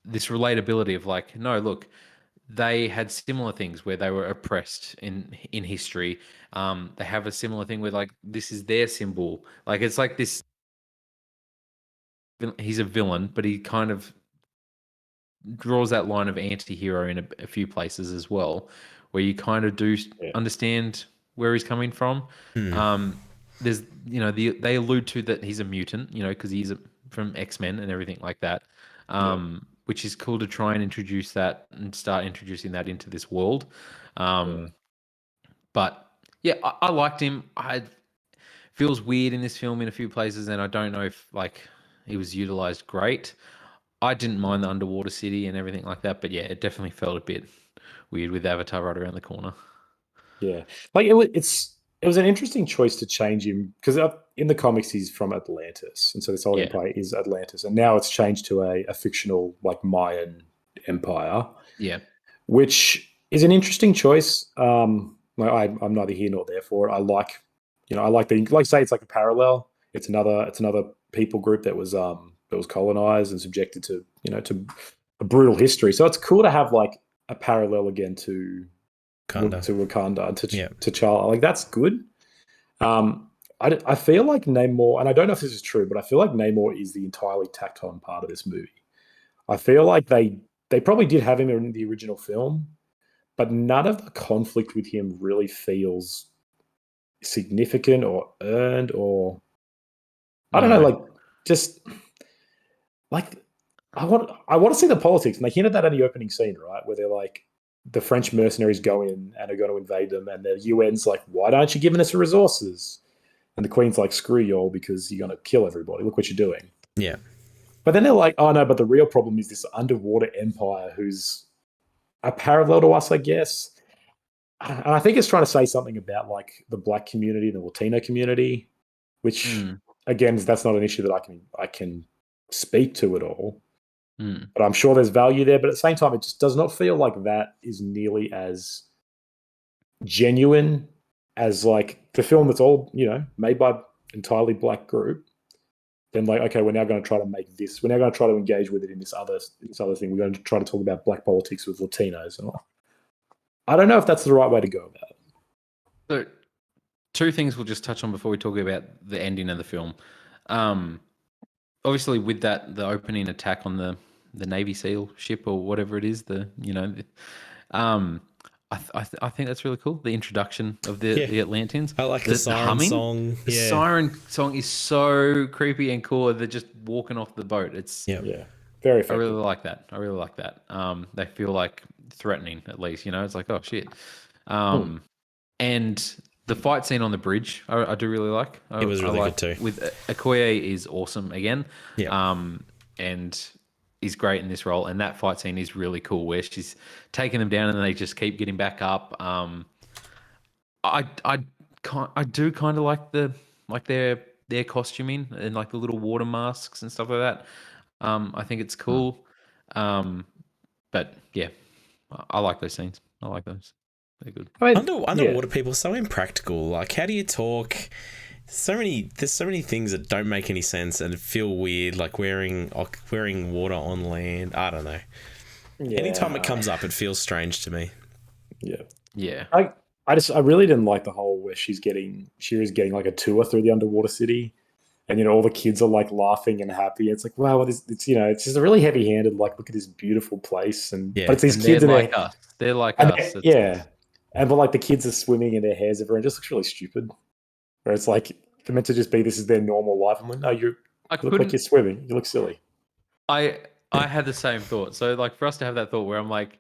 Speaker 1: this relatability of like, no, look, they had similar things where they were oppressed in history. They have a similar thing where like this is their symbol. Like it's like this. He's a villain, but he kind of draws that line of anti-hero in a few places as well, where you kind of do
Speaker 3: Yeah.
Speaker 1: understand where he's coming from. There's, they allude to that he's a mutant, because he's from X-Men and everything like that, which is cool to try and introduce that and start introducing that into this world. But yeah, I liked him. Feels weird in this film in a few places, and I don't know if he was utilized great. I didn't mind the underwater city and everything like that, but yeah, it definitely felt a bit weird with Avatar right around the corner.
Speaker 3: Yeah, like it was an interesting choice to change him because in the comics he's from Atlantis, and so this whole empire is Atlantis, and now it's changed to a fictional like Mayan empire.
Speaker 1: Yeah,
Speaker 3: which is an interesting choice. I'm neither here nor there for it. I like, I like say it's like a parallel. It's another people group that was colonized and subjected to to a brutal history. So it's cool to have like a parallel again to Wakanda and to T'Challa. Like that's good. I feel like Namor, and I don't know if this is true, but I feel like Namor is the entirely tacked on part of this movie. I feel like they probably did have him in the original film, but none of the conflict with him really feels significant or earned, or I don't know, like just like I want to see the politics, and they hinted that in the opening scene, right, where they're like the French mercenaries go in and are going to invade them, and the UN's like, why aren't you giving us the resources? And the Queen's like, screw y'all, because you're going to kill everybody. Look what you're doing.
Speaker 2: Yeah.
Speaker 3: But then they're like, oh no, but the real problem is this underwater empire who's a parallel to us, I guess. And I think it's trying to say something about like the Black community, the Latino community, which again, that's not an issue that I can speak to at all. But I'm sure there's value there. But at the same time, it just does not feel like that is nearly as genuine as like the film that's all made by entirely Black group. Then like, okay, we're now going to try to make this. We're now going to try to engage with it in this other thing. We're going to try to talk about Black politics with Latinos and all. I don't know if that's the right way to go about it.
Speaker 1: So, two things we'll just touch on before we talk about the ending of the film. Obviously, with that, the opening attack on the Navy SEAL ship or whatever it is, I think that's really cool. The introduction of the Atlanteans.
Speaker 2: I like the siren song.
Speaker 1: The siren song is so creepy and cool. They're just walking off the boat. It's
Speaker 3: very effective.
Speaker 1: I really like that. They feel like threatening at least. It's like, oh shit. And the fight scene on the bridge, I do really like.
Speaker 2: It was really good too.
Speaker 1: With Okoye is awesome again. Yeah. And is great in this role, and that fight scene is really cool where she's taking them down and they just keep getting back up. I do kind of like their costuming and like the little water masks and stuff like that. I think it's cool. But yeah, I like those scenes. I like those. They're good.
Speaker 2: I mean, underwater people are so impractical. Like, how do you talk? There's so many things that don't make any sense and feel weird, like wearing water on land. I don't know. Yeah. Anytime it comes up, it feels strange to me.
Speaker 1: Yeah.
Speaker 3: I really didn't like the whole where she is getting like a tour through the underwater city, and all the kids are like laughing and happy. It's like, wow, it's just a really heavy-handed, like, look at this beautiful place, but it's these kids
Speaker 1: like us. They're like us.
Speaker 3: But like the kids are swimming in their hairs everywhere. It just looks really stupid. Where it's like they're meant to just be, this is their normal life. I'm like, no, you look like you're swimming. You look silly.
Speaker 1: I had the same thought. So like for us to have that thought where I'm like,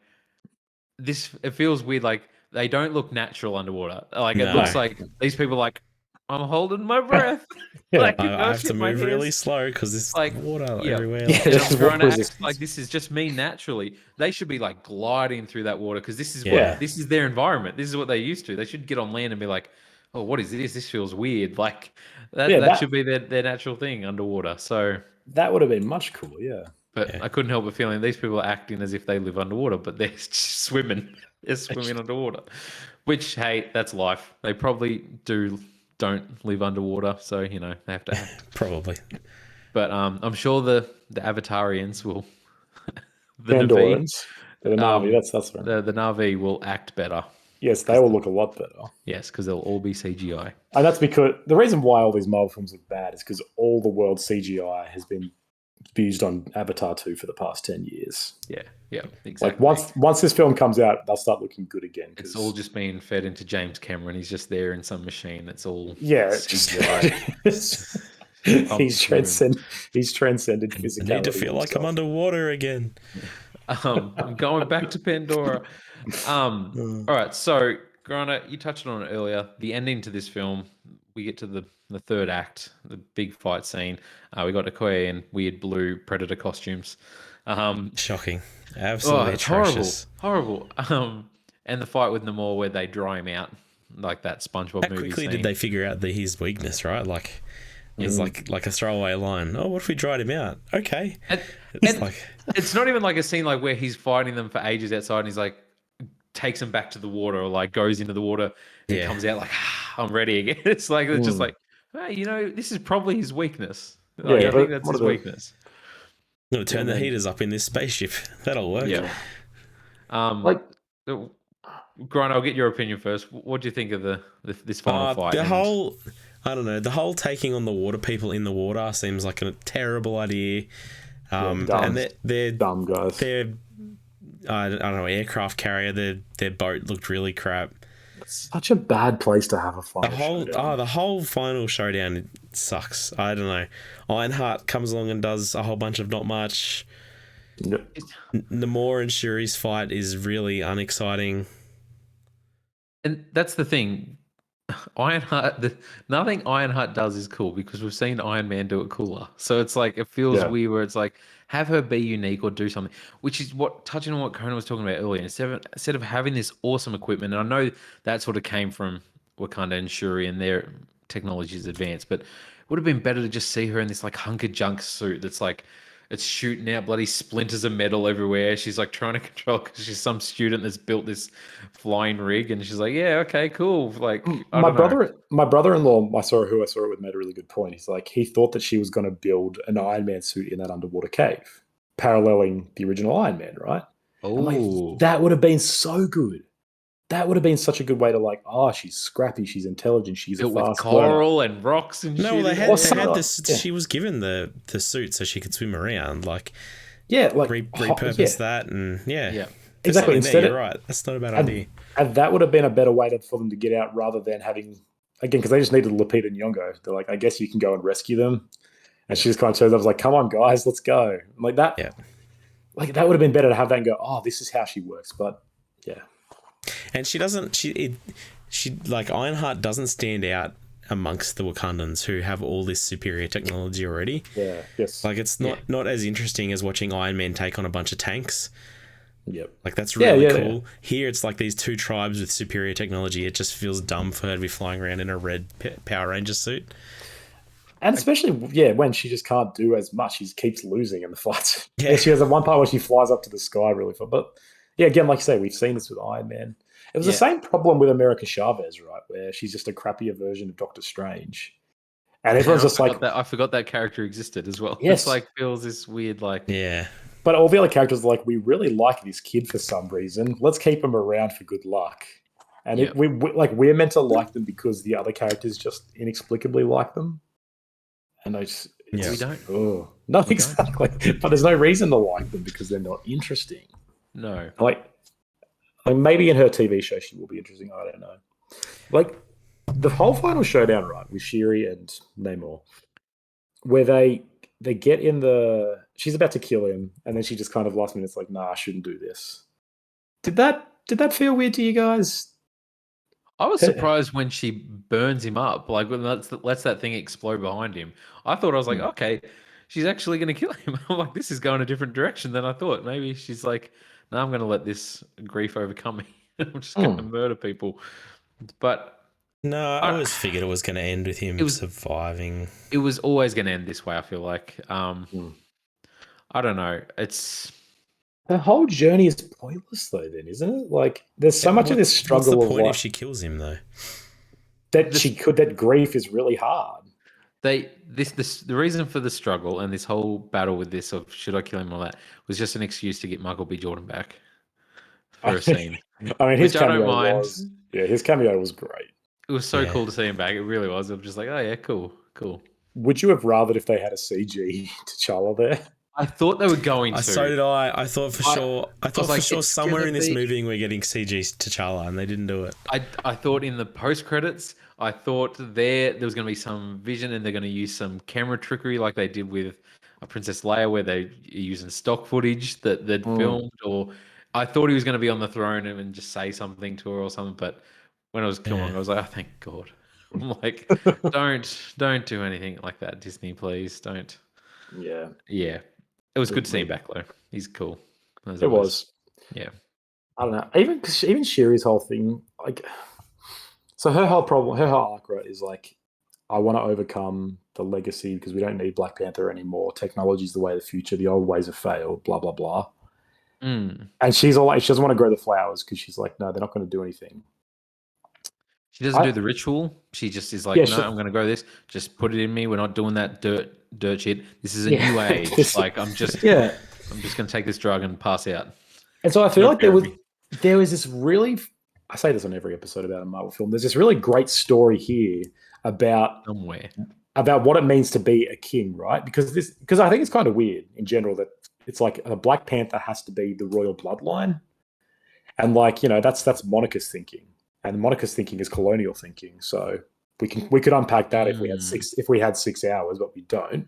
Speaker 1: it feels weird. Like they don't look natural underwater. Like it looks like these people are like, I'm holding my breath.
Speaker 2: Like, I have to move really slow because there's like water everywhere.
Speaker 1: And I'm trying to act like this is just me naturally. They should be like gliding through that water because this is this is their environment. This is what they're used to. They should get on land and be like, oh, what is this? This feels weird. Like that should be their natural thing underwater. So
Speaker 3: that would have been much cooler, yeah.
Speaker 1: But I couldn't help but feeling these people are acting as if they live underwater, but they're swimming. They're swimming underwater. Which, hey, that's life. They probably don't live underwater, so they have to act.
Speaker 2: Probably.
Speaker 1: But I'm sure the Avatarians will.
Speaker 3: The Pandorans. The Na'vi, that's right.
Speaker 1: The Na'vi will act better.
Speaker 3: Yes, they will look a lot better.
Speaker 1: Yes, because they'll all be CGI.
Speaker 3: And that's because the reason why all these Marvel films look bad is because all the world's CGI has been be used on Avatar 2 for the past 10 years.
Speaker 1: Yeah, exactly.
Speaker 3: Like once this film comes out, they'll start looking good again.
Speaker 1: It's all just being fed into James Cameron. He's just there in some machine. It's all
Speaker 3: he's transcended physicality.
Speaker 2: I need to feel like I'm underwater again.
Speaker 1: I'm going back to Pandora. All right, so Grana, you touched on it earlier. The ending to this film, we get to the third act, the big fight scene. We got Okoye in weird blue predator costumes.
Speaker 2: Shocking, absolutely atrocious,
Speaker 1: horrible. And the fight with Namor where they dry him out, like that SpongeBob
Speaker 2: How
Speaker 1: movie.
Speaker 2: quickly
Speaker 1: scene.
Speaker 2: did they figure out that his weakness? Right, like. It's like a throwaway line. Oh, what if we dried him out? Okay.
Speaker 1: It's not even like a scene like where he's fighting them for ages outside and he's like takes them back to the water or like goes into the water and comes out like I'm ready again. It's like it's just like, hey, this is probably his weekness. Like, I think that's his weakness.
Speaker 2: I'm gonna turn the heaters up in this spaceship. That'll work.
Speaker 1: Yeah. Grant, I'll get your opinion first. What do you think of this final fight?
Speaker 2: I don't know. The whole taking on the water people in the water seems like a terrible idea. And they're
Speaker 3: dumb guys.
Speaker 2: They're I don't know, aircraft carrier. Their boat looked really crap.
Speaker 3: It's such a bad place to have a final showdown.
Speaker 2: The whole final showdown sucks. I don't know. Ironheart comes along and does a whole bunch of not much.
Speaker 3: Yep.
Speaker 2: Namor and Shuri's fight is really unexciting.
Speaker 1: And that's the thing. Nothing Ironheart does is cool because we've seen Iron Man do it cooler. So it's like it feels weird where it's like have her be unique or do something, which is touching on what Conan was talking about earlier. Instead of having this awesome equipment, and I know that sort of came from Wakanda and Shuri and their technology is advanced, but it would have been better to just see her in this like hunker junk suit that's like it's shooting out bloody splinters of metal everywhere. She's like trying to control because she's some student that's built this flying rig, and she's like, "Yeah, okay, cool." Like
Speaker 3: my brother-in-law, I saw it with, made a really good point. He's like, he thought that she was going to build an Iron Man suit in that underwater cave, paralleling the original Iron Man, right?
Speaker 1: Oh,
Speaker 3: like, that would have been so good. That would have been such a good way to like, she's scrappy, she's intelligent, she's a fast
Speaker 1: coral and rocks and
Speaker 2: no,
Speaker 1: shit.
Speaker 2: They had this. She was given the suit so she could swim around. Like, like repurpose that and
Speaker 3: exactly.
Speaker 2: You're right. That's not a bad idea.
Speaker 3: And that would have been a better way for them to get out rather than having again because they just needed Lupita Nyong'o. They're like, I guess you can go and rescue them, and she just kind of turns up, was like, "Come on, guys, let's go." Like that. Yeah. Like that would have been better to have that and go, this is how she works. But yeah.
Speaker 2: And she doesn't. She like Ironheart doesn't stand out amongst the Wakandans who have all this superior technology already.
Speaker 3: Yeah. Yes.
Speaker 2: Like it's not as interesting as watching Iron Man take on a bunch of tanks.
Speaker 3: Yep.
Speaker 2: Like that's really cool. Yeah. Here it's like these two tribes with superior technology. It just feels dumb for her to be flying around in a red Power Ranger suit.
Speaker 3: And especially, when she just can't do as much, she keeps losing in the fights. Yeah, she has one part where she flies up to the sky really far. But again, like you say, we've seen this with Iron Man. It was the same problem with America Chavez, right? Where she's just a crappier version of Doctor Strange. And everyone's just like...
Speaker 1: I forgot that character existed as well.
Speaker 3: Yes.
Speaker 1: It's like feels this weird like...
Speaker 2: Yeah.
Speaker 3: But all the other characters are like, we really like this kid for some reason. Let's keep him around for good luck. And we're meant to like them because the other characters just inexplicably like them. And
Speaker 1: we don't.
Speaker 3: Oh, no, exactly. But there's no reason to like them because they're not interesting.
Speaker 1: No.
Speaker 3: Like maybe in her TV show she will be interesting. I don't know. Like the whole final showdown, right, with Shuri and Namor, where they get in she's about to kill him, and then she just kind of last minute's like, nah, I shouldn't do this. Did that feel weird to you guys?
Speaker 1: I was surprised when she burns him up, like when lets that thing explode behind him. I thought I was like, okay, she's actually going to kill him. I'm like, this is going a different direction than I thought. Maybe she's like, no, I'm going to let this grief overcome me. I'm just going to murder people. But
Speaker 2: no, I always figured it was going to end with him surviving.
Speaker 1: It was always going to end this way. I feel like. I don't know.
Speaker 3: The whole journey is pointless, though. Then, isn't it? Like, there's so much of this struggle.
Speaker 2: What's the point if she kills him, though?
Speaker 3: That grief is really hard.
Speaker 1: The reason for the struggle and this whole battle with this of should I kill him or that was just an excuse to get Michael B. Jordan back for a scene.
Speaker 3: I mean, his cameo was great.
Speaker 1: It was so cool to see him back. It really was. I'm just like, oh yeah, cool.
Speaker 3: Would you have rathered if they had a CG T'Challa there?
Speaker 1: I thought they were going to.
Speaker 2: So did I. I thought for sure. I thought
Speaker 1: was
Speaker 2: for
Speaker 1: like,
Speaker 2: sure
Speaker 1: it's
Speaker 2: somewhere
Speaker 1: gonna
Speaker 2: in this
Speaker 1: be-
Speaker 2: movie we're getting CG T'Challa, and they didn't do it.
Speaker 1: I thought in the post credits, I thought there was going to be some vision, and they're going to use some camera trickery like they did with Princess Leia, where they using stock footage that they'd filmed. Or I thought he was going to be on the throne and just say something to her or something. But when it was Killmonger, I was like, oh, thank God. I'm like, don't do anything like that, Disney, please don't.
Speaker 3: Yeah,
Speaker 1: Yeah, it was good to see him
Speaker 3: Agreed.
Speaker 1: back though. He's cool. As
Speaker 3: it
Speaker 1: always.
Speaker 3: was.
Speaker 1: Yeah.
Speaker 3: I don't know. Even Shiri's whole thing, like, so her whole problem, her whole arc, right, is like, I want to overcome the legacy because we don't need Black Panther anymore. Technology's the way of the future. The old ways have failed. Blah blah blah.
Speaker 1: Mm.
Speaker 3: And she's all like, she doesn't want to grow the flowers because she's like, no, they're not going to do anything.
Speaker 1: She doesn't do the ritual. She just is like,
Speaker 3: Yeah,
Speaker 1: no, I'm going to grow this. Just put it in me. We're not doing that dirt shit. This is a
Speaker 3: Yeah.
Speaker 1: new age. Like I'm just
Speaker 3: yeah.
Speaker 1: going to take this drug and pass out.
Speaker 3: And so I feel
Speaker 1: No
Speaker 3: like
Speaker 1: therapy.
Speaker 3: there was this really, I say this on every episode about a Marvel film. There's this really great story here about
Speaker 1: Somewhere.
Speaker 3: what it means to be a king, right? Because I think it's kind of weird in general that it's like a Black Panther has to be the royal bloodline, and like, that's Monica's thinking, and Monica's thinking is colonial thinking. So we could unpack that if we had 6 hours, but we don't.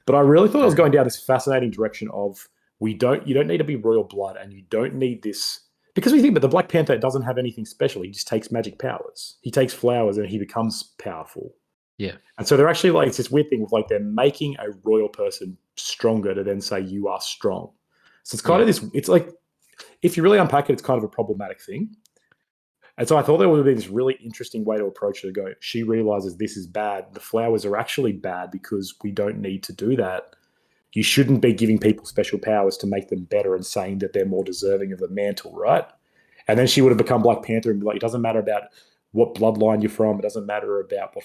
Speaker 3: But I really thought I was going down this fascinating direction of you don't need to be royal blood, and you don't need this, because we think that the Black Panther doesn't have anything special. He just takes magic powers. He takes flowers and he becomes powerful.
Speaker 1: Yeah.
Speaker 3: And so they're actually like, it's this weird thing with like they're making a royal person stronger to then say you are strong. So it's kind of this, it's like, if you really unpack it, it's kind of a problematic thing. And so I thought there would be this really interesting way to approach it. To go, she realizes this is bad. The flowers are actually bad because we don't need to do that. You shouldn't be giving people special powers to make them better and saying that they're more deserving of the mantle, right? And then she would have become Black Panther and be like, it doesn't matter about what bloodline you're from. It doesn't matter about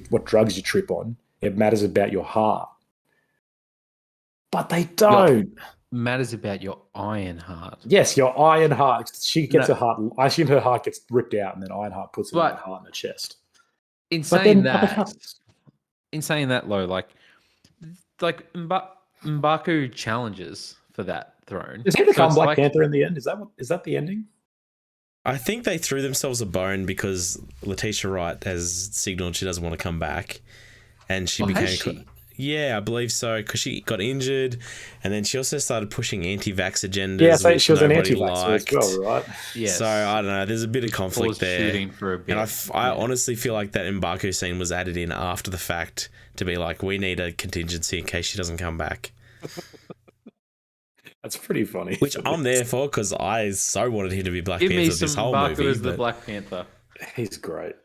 Speaker 3: what drugs you trip on. It matters about your heart. But they don't.
Speaker 1: Matters about your iron heart.
Speaker 3: Yes, your iron heart. She gets her heart. I assume her heart gets ripped out, and then Ironheart puts her heart in her chest.
Speaker 1: In saying that, though, like M'Baku challenges for that throne.
Speaker 3: Does he become Black Panther in the end? Is that the ending?
Speaker 2: I think they threw themselves a bone because Letitia Wright has signaled she doesn't want to come back, and she became. Yeah, I believe so, because she got injured, and then she also started pushing anti-vax agendas.
Speaker 3: Yeah, so she was an anti-vaxxer as well, right?
Speaker 1: Yes.
Speaker 2: So I don't know. There's a bit of conflict there,
Speaker 1: shooting for a bit.
Speaker 2: And I honestly feel like that M'Baku scene was added in after the fact to be like, we need a contingency in case she doesn't come back.
Speaker 3: That's pretty funny.
Speaker 2: Which I'm there for, because I so wanted him to be Black
Speaker 1: Give
Speaker 2: Panther
Speaker 1: me
Speaker 2: this
Speaker 1: some
Speaker 2: whole
Speaker 1: M'Baku
Speaker 2: movie.
Speaker 1: as the Black Panther.
Speaker 3: He's great.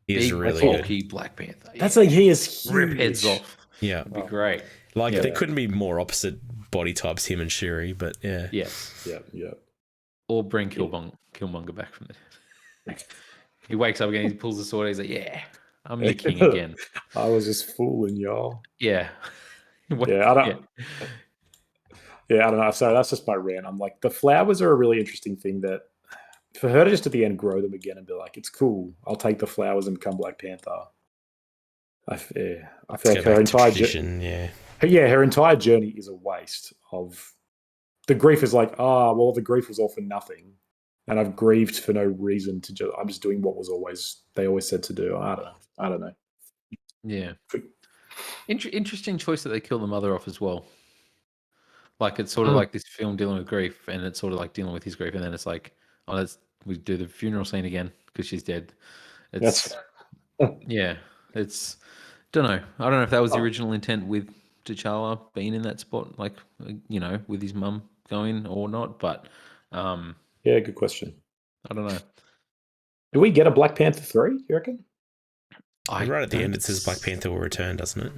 Speaker 2: He is really good.
Speaker 1: Black Panther.
Speaker 3: That's like, he is huge.
Speaker 1: Rip heads off.
Speaker 2: Yeah.
Speaker 1: It'd be great.
Speaker 2: Like, there couldn't be more opposite body types, him and Shuri, but yeah.
Speaker 1: Yes.
Speaker 3: Yeah.
Speaker 1: Or bring Killmonger back from there. He wakes up again, he pulls the sword, he's like, yeah, I'm the king again.
Speaker 3: I was just fooling y'all.
Speaker 1: Yeah.
Speaker 3: I don't know. So that's just my rant. I'm like, the flowers are a really interesting thing that for her to just at the end grow them again and be like, it's cool. I'll take the flowers and become Black Panther. I feel like her entire her entire journey is a waste of the grief. Is like, the grief was all for nothing, and I've grieved for no reason. I'm just doing what they always said to do. I don't know.
Speaker 1: Yeah. Interesting choice that they kill the mother off as well. Like, it's sort of like this film dealing with grief, and it's sort of like dealing with his grief, and then it's like, we do the funeral scene again because she's dead. It's don't know. I don't know if that was the original intent with T'Challa being in that spot, like, with his mum going or not. But
Speaker 3: good question.
Speaker 1: I don't know.
Speaker 3: Do we get a Black Panther 3, you reckon?
Speaker 2: Right at the end, it says Black Panther will return, doesn't it?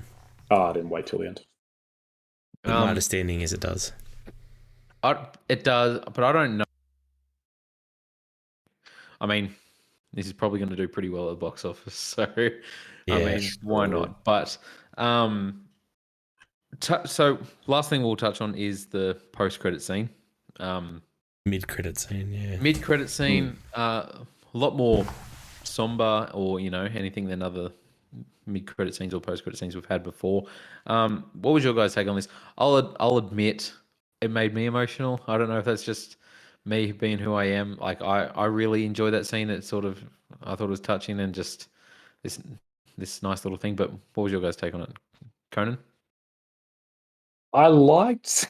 Speaker 3: Oh, I didn't wait till the end.
Speaker 2: My understanding is it does.
Speaker 1: It does, but I don't know. I mean, this is probably going to do pretty well at the box office, so why not? But so last thing we'll touch on is the post-credit scene.
Speaker 2: Mid-credit scene, yeah.
Speaker 1: Mid-credit scene, a lot more somber, or anything than other mid-credit scenes or post-credit scenes we've had before. What was your guys' take on this? I'll admit it made me emotional. I don't know if that's just me being who I am. Like I really enjoyed that scene. It sort of I thought it was touching and just this this nice little thing. But what was your guys' take on it, Conan?
Speaker 3: I liked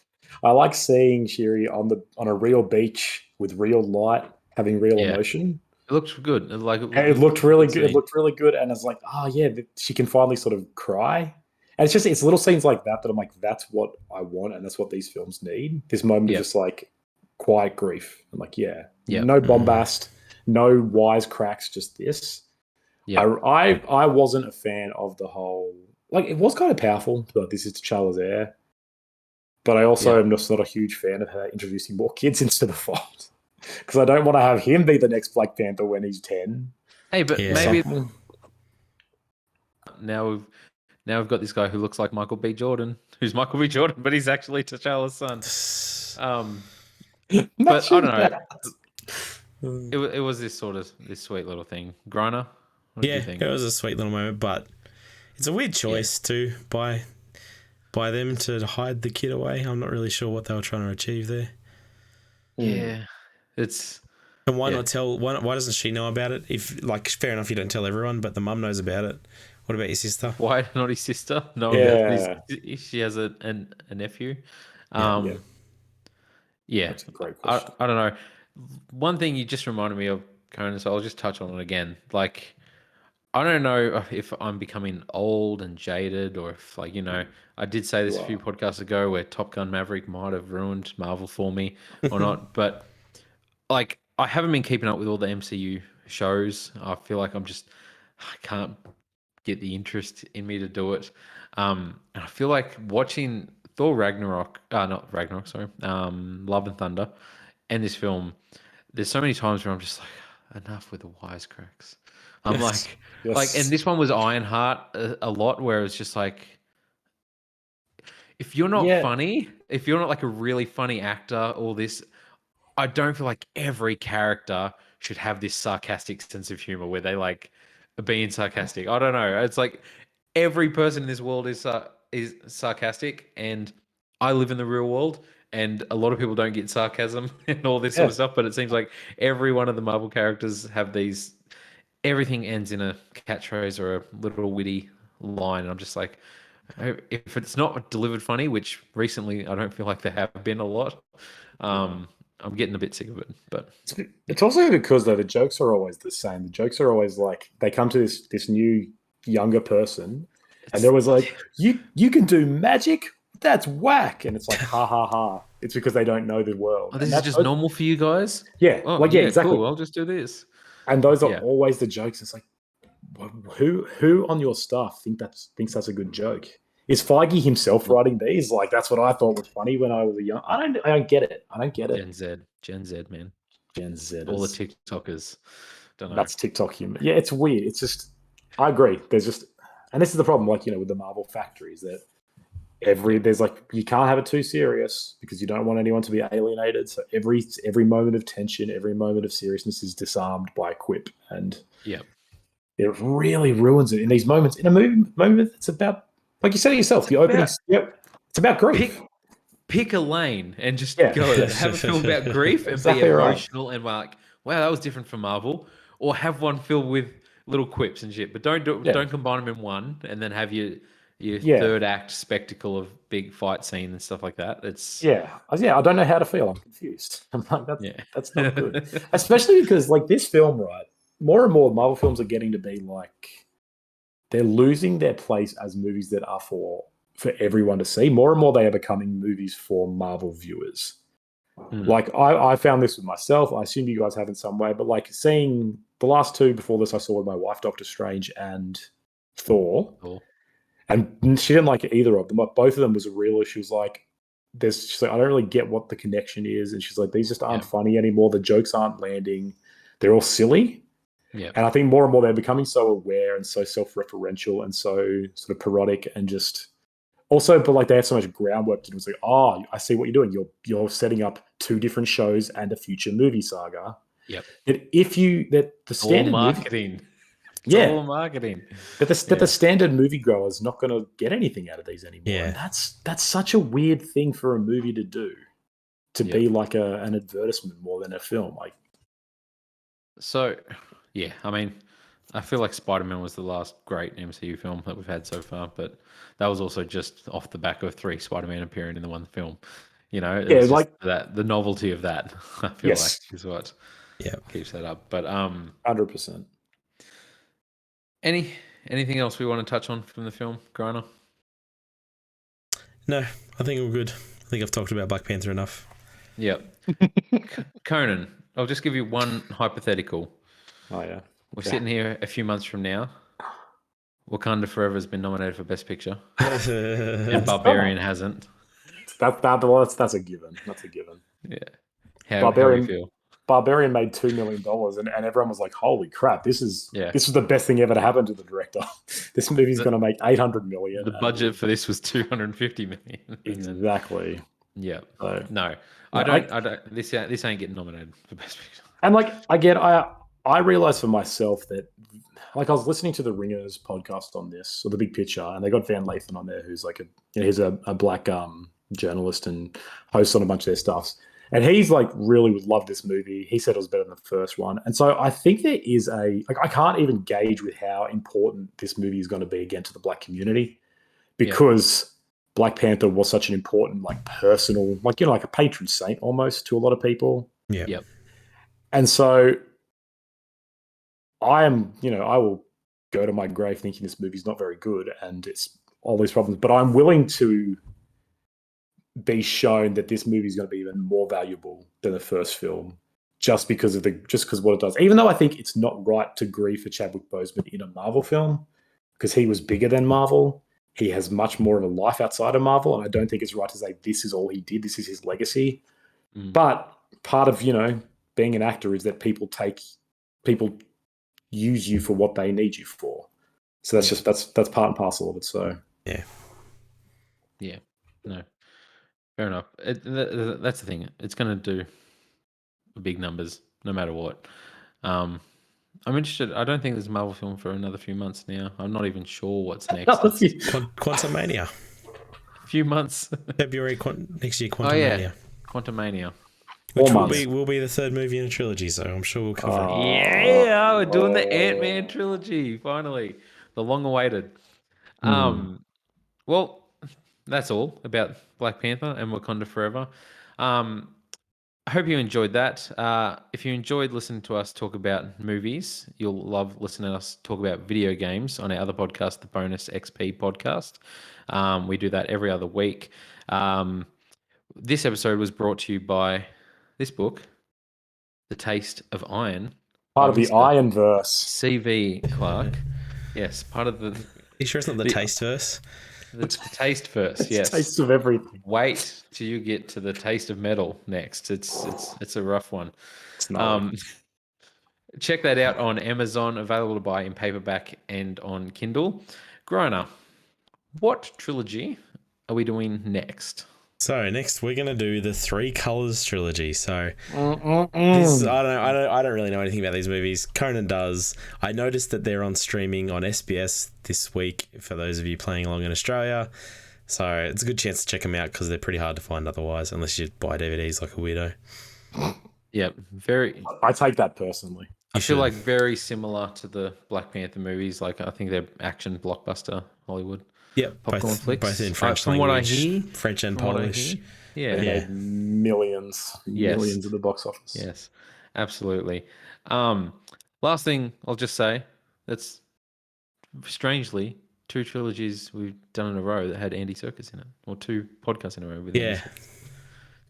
Speaker 3: seeing Shiri on a real beach with real light, having real
Speaker 1: Yeah,
Speaker 3: emotion.
Speaker 1: it looked good. Like
Speaker 3: And it
Speaker 1: it
Speaker 3: looked
Speaker 1: looked like a
Speaker 3: really
Speaker 1: good
Speaker 3: good. It
Speaker 1: scene.
Speaker 3: looked really good, and it's like, oh yeah, she can finally sort of cry. And it's little scenes like that that I'm like, that's what I want, and that's what these films need. This moment of
Speaker 1: Yep,
Speaker 3: just like quiet grief. I'm like, yeah,
Speaker 1: yep,
Speaker 3: no bombast, no wisecracks, just this. I
Speaker 1: yep,
Speaker 3: I wasn't a fan of the whole. Like, it was kind of powerful, but this is T'Challa's heir. But I also
Speaker 1: yep.
Speaker 3: am just not a huge fan of her introducing more kids into the fold because I don't want to have him be the next Black Panther when he's 10
Speaker 1: Hey, but
Speaker 3: or
Speaker 2: Yeah.
Speaker 1: maybe
Speaker 3: something.
Speaker 1: now we've got this guy who looks like Michael B. Jordan, who's Michael B. Jordan, but he's actually T'Challa's son. Um, but I
Speaker 3: Imagine
Speaker 1: don't know.
Speaker 3: that.
Speaker 1: It was this sort of this sweet little thing. Griner, what did you
Speaker 2: Yeah,
Speaker 1: think?
Speaker 2: it was a sweet little moment, but it's a weird
Speaker 1: Yeah.
Speaker 2: choice too by them to hide the kid away. I'm not really sure what they were trying to achieve there.
Speaker 1: Yeah, it's
Speaker 2: And why
Speaker 1: yeah.
Speaker 2: not tell? Why doesn't she know about it? If, like, fair enough, you don't tell everyone, but the mum knows about it. What about your sister?
Speaker 1: Why not his sister? No,
Speaker 3: Yeah,
Speaker 1: she has a nephew.
Speaker 2: Yeah.
Speaker 3: yeah,
Speaker 1: Yeah,
Speaker 3: that's a great
Speaker 1: I
Speaker 3: question.
Speaker 1: I don't know. One thing you just reminded me of, Conan, so I'll just touch on it again. Like I don't know if I'm becoming old and jaded, or if like I did say
Speaker 3: You
Speaker 1: this a few
Speaker 3: are.
Speaker 1: podcasts ago where Top Gun Maverick might have ruined Marvel for me or not, but like I haven't been keeping up with all the MCU shows. I feel like I can't get the interest in me to do it. And I feel like watching Thor Ragnarok, not Ragnarok, sorry, Love and Thunder, and this film. There's so many times where I'm just like, enough with the wisecracks. I'm
Speaker 3: Yes,
Speaker 1: and
Speaker 3: yes,
Speaker 1: this one was Ironheart a lot, where it's just like, if you're not
Speaker 3: yeah,
Speaker 1: funny, if you're not like a really funny actor, all this, I don't feel like every character should have this sarcastic sense of humor where they like are being sarcastic. I don't know. It's like every person in this world is sarcastic, and I live in the real world, and a lot of people don't get sarcasm and all this sort
Speaker 3: yeah,
Speaker 1: of stuff. But it seems like every one of the Marvel characters have these. Everything ends in a catchphrase or a little witty line, and I'm just like, if it's not delivered funny, which recently I don't feel like there have been a lot,
Speaker 3: yeah.
Speaker 1: I'm getting a bit sick of it. But
Speaker 3: It's also because though the jokes are always the same. The jokes are always like they come to this new younger person, and they're
Speaker 1: it's
Speaker 3: always like, "You can do magic? That's whack!" And it's like, ha ha ha. It's because they don't know the world,
Speaker 1: oh,
Speaker 3: and
Speaker 1: this is
Speaker 3: that's
Speaker 1: just normal for you guys.
Speaker 3: yeah,
Speaker 1: Oh
Speaker 3: like yeah,
Speaker 1: yeah,
Speaker 3: exactly.
Speaker 1: cool. I'll just do this.
Speaker 3: And those are
Speaker 1: Yeah,
Speaker 3: always the jokes. It's like, who on your staff thinks that's a good joke? Is Feige himself writing these? Like that's what I thought was funny when I was a young. I don't get it. I don't get it.
Speaker 1: Gen Z, man.
Speaker 3: Gen
Speaker 1: All the
Speaker 3: Zers.
Speaker 1: TikTokers. Don't know.
Speaker 3: That's TikTok humor. Yeah, it's weird. It's just I agree. There's just and this is the problem, like with the Marvel factories that
Speaker 1: Yep.
Speaker 3: there's like you can't have it too serious because you don't want anyone to be alienated. So every moment of tension, every moment of seriousness is disarmed by a quip, and
Speaker 1: Yep.
Speaker 3: it really ruins it in these moments. In a moment that's about, like you said it yourself,
Speaker 1: It's
Speaker 3: the opening.
Speaker 1: about
Speaker 3: Yep, it's about grief.
Speaker 1: pick a lane and just
Speaker 3: Yeah,
Speaker 1: go.
Speaker 3: yeah,
Speaker 1: Have a film about grief and be
Speaker 3: exactly right.
Speaker 1: emotional and like, wow, that was different from Marvel. Or have one filled with little quips and shit. But
Speaker 3: Yeah,
Speaker 1: don't combine them in one and then have your
Speaker 3: yeah.
Speaker 1: third act spectacle of big fight scene and stuff like that. It's
Speaker 3: Yeah. I don't know how to feel. I'm confused. I'm like,
Speaker 1: yeah.
Speaker 3: that's not good. Especially because like this film, right? More and more Marvel films are getting to be like they're losing their place as movies that are for everyone to see. More and more they are becoming movies for Marvel viewers.
Speaker 1: Hmm.
Speaker 3: Like I found this with myself. I assume you guys have in some way, but like seeing the last two before this, I saw with my wife, Doctor Strange and Thor,
Speaker 1: Cool.
Speaker 3: and she didn't like either of them. But both of them was a real issue. She was like, she's like, I don't really get what the connection is, and she's like, these just aren't
Speaker 1: Yeah.
Speaker 3: funny anymore. The jokes aren't landing. They're all silly.
Speaker 1: Yeah.
Speaker 3: And I think more and more they're becoming so aware and so self-referential and so sort of parodic and just also, but like they have so much groundwork to do. It's like, oh, I see what you're doing. You're setting up two different shows and a future movie saga.
Speaker 1: Yep.
Speaker 3: That the
Speaker 1: All
Speaker 3: standard movie,
Speaker 1: marketing. It's
Speaker 3: Yeah.
Speaker 1: all marketing.
Speaker 3: That the standard moviegoer is not going to get anything out of these anymore.
Speaker 2: Yeah.
Speaker 3: And that's such a weird thing for a movie to do, to be like an advertisement more than a film. Like,
Speaker 1: so, yeah, I mean, I feel like Spider-Man was the last great MCU film that we've had so far, but that was also just off the back of 3 Spider-Man appearing in the one film. You know,
Speaker 3: yeah,
Speaker 1: it's just
Speaker 3: like
Speaker 1: that the novelty of that, I feel like,
Speaker 3: yes,
Speaker 1: is what
Speaker 2: Yeah.
Speaker 1: keeps that up. But
Speaker 3: 100%.
Speaker 1: anything else we want to touch on from the film, Griner?
Speaker 2: No, I think we're good. I think I've talked about Black Panther enough.
Speaker 1: Yep. Conan, I'll just give you one hypothetical.
Speaker 3: Oh yeah,
Speaker 1: We're sitting here a few months from now. Wakanda Forever has been nominated for Best Picture, and Barbarian hasn't.
Speaker 3: that's a given. That's a given.
Speaker 1: Yeah. How do you feel?
Speaker 3: Barbarian made $2 million, and everyone was like, "Holy crap! This is the best thing ever to happen to the director. This movie's going to make $800 million."
Speaker 1: The budget for this was $250 million.
Speaker 3: Exactly.
Speaker 1: Yeah.
Speaker 3: So,
Speaker 1: No, I don't. This ain't getting nominated for Best Picture.
Speaker 3: and like I realized for myself that, like, I was listening to the Ringers podcast on this, or the Big Picture, and they got Van Lathan on there, who's like he's a black journalist and hosts on a bunch of their stuffs. And he's like really would love this movie. He said it was better than the first one. And so I think there is I can't even gauge with how important this movie is going to be again to the black community, because Black Panther was such an important, like, personal, like, you know, like a patron saint almost to a lot of people.
Speaker 2: Yeah.
Speaker 1: Yep.
Speaker 3: And so I will go to my grave thinking this movie's not very good and it's all these problems, but I'm willing to be shown that this movie is going to be even more valuable than the first film, just because what it does. Even though I think it's not right to grieve for Chadwick Boseman in a Marvel film, because he was bigger than Marvel. He has much more of a life outside of Marvel, and I don't think it's right to say this is all he did. This is his legacy. But part of being an actor is that people use you for what they need you for. So that's part and parcel of it. So
Speaker 1: yeah, no. Fair enough. That's the thing. It's going to do big numbers no matter what. I'm interested. I don't think there's a Marvel film for another few months now. I'm not even sure what's next.
Speaker 2: Quantumania.
Speaker 1: A few months.
Speaker 2: February next year, Quantumania.
Speaker 1: Quantumania.
Speaker 2: Which will be the third movie in a trilogy, so I'm sure we'll cover it.
Speaker 1: Yeah, we're doing the Ant-Man trilogy, finally. The long-awaited. Well, that's all about Black Panther and Wakanda Forever. I hope you enjoyed that. If you enjoyed listening to us talk about movies, you'll love listening to us talk about video games on our other podcast, the Bonus XP podcast. We do that every other week. This episode was brought to you by this book, The Taste of Iron.
Speaker 3: Part of the Ironverse.
Speaker 1: CV Clark. Yes, part of the...
Speaker 2: You sure it's not the taste verse?
Speaker 1: The taste first, yes.
Speaker 3: Taste of everything.
Speaker 1: Wait till you get to the taste of metal next. It's a rough one. Check that out on Amazon, available to buy in paperback and on Kindle. Griner, what trilogy are we doing next?
Speaker 2: So next we're gonna do the Three Colors trilogy. So this, I don't really know anything about these movies. Conan does. I noticed that they're on streaming on SBS this week for those of you playing along in Australia. So it's a good chance to check them out because they're pretty hard to find otherwise, unless you buy DVDs like a weirdo.
Speaker 1: Yeah, very.
Speaker 3: I take that personally.
Speaker 1: I feel like very similar to the Black Panther movies. Like, I think they're action blockbuster Hollywood.
Speaker 2: Yep,
Speaker 1: popcorn flicks.
Speaker 2: Both in French
Speaker 1: from
Speaker 2: language,
Speaker 1: what I hear,
Speaker 2: French and Polish.
Speaker 1: Yeah,
Speaker 3: They made millions at the box office.
Speaker 1: Yes, absolutely. Last thing I'll just say, that's strangely 2 trilogies we've done in a row that had Andy Serkis in it, or 2 podcasts in a row with Andy Serkis.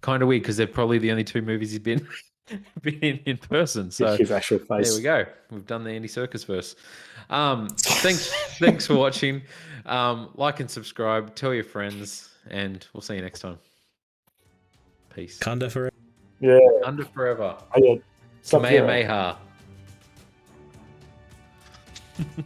Speaker 1: Kind of weird because they're probably the only 2 movies he's been in person. So
Speaker 3: his actual face.
Speaker 1: There we go. We've done the Andy Serkis verse. Thanks for watching. Like and subscribe. Tell your friends, and we'll see you next time. Peace.
Speaker 2: Wakanda Forever.
Speaker 3: Yeah.
Speaker 1: Wakanda Forever.
Speaker 3: Kamehameha.
Speaker 1: Kamehameha.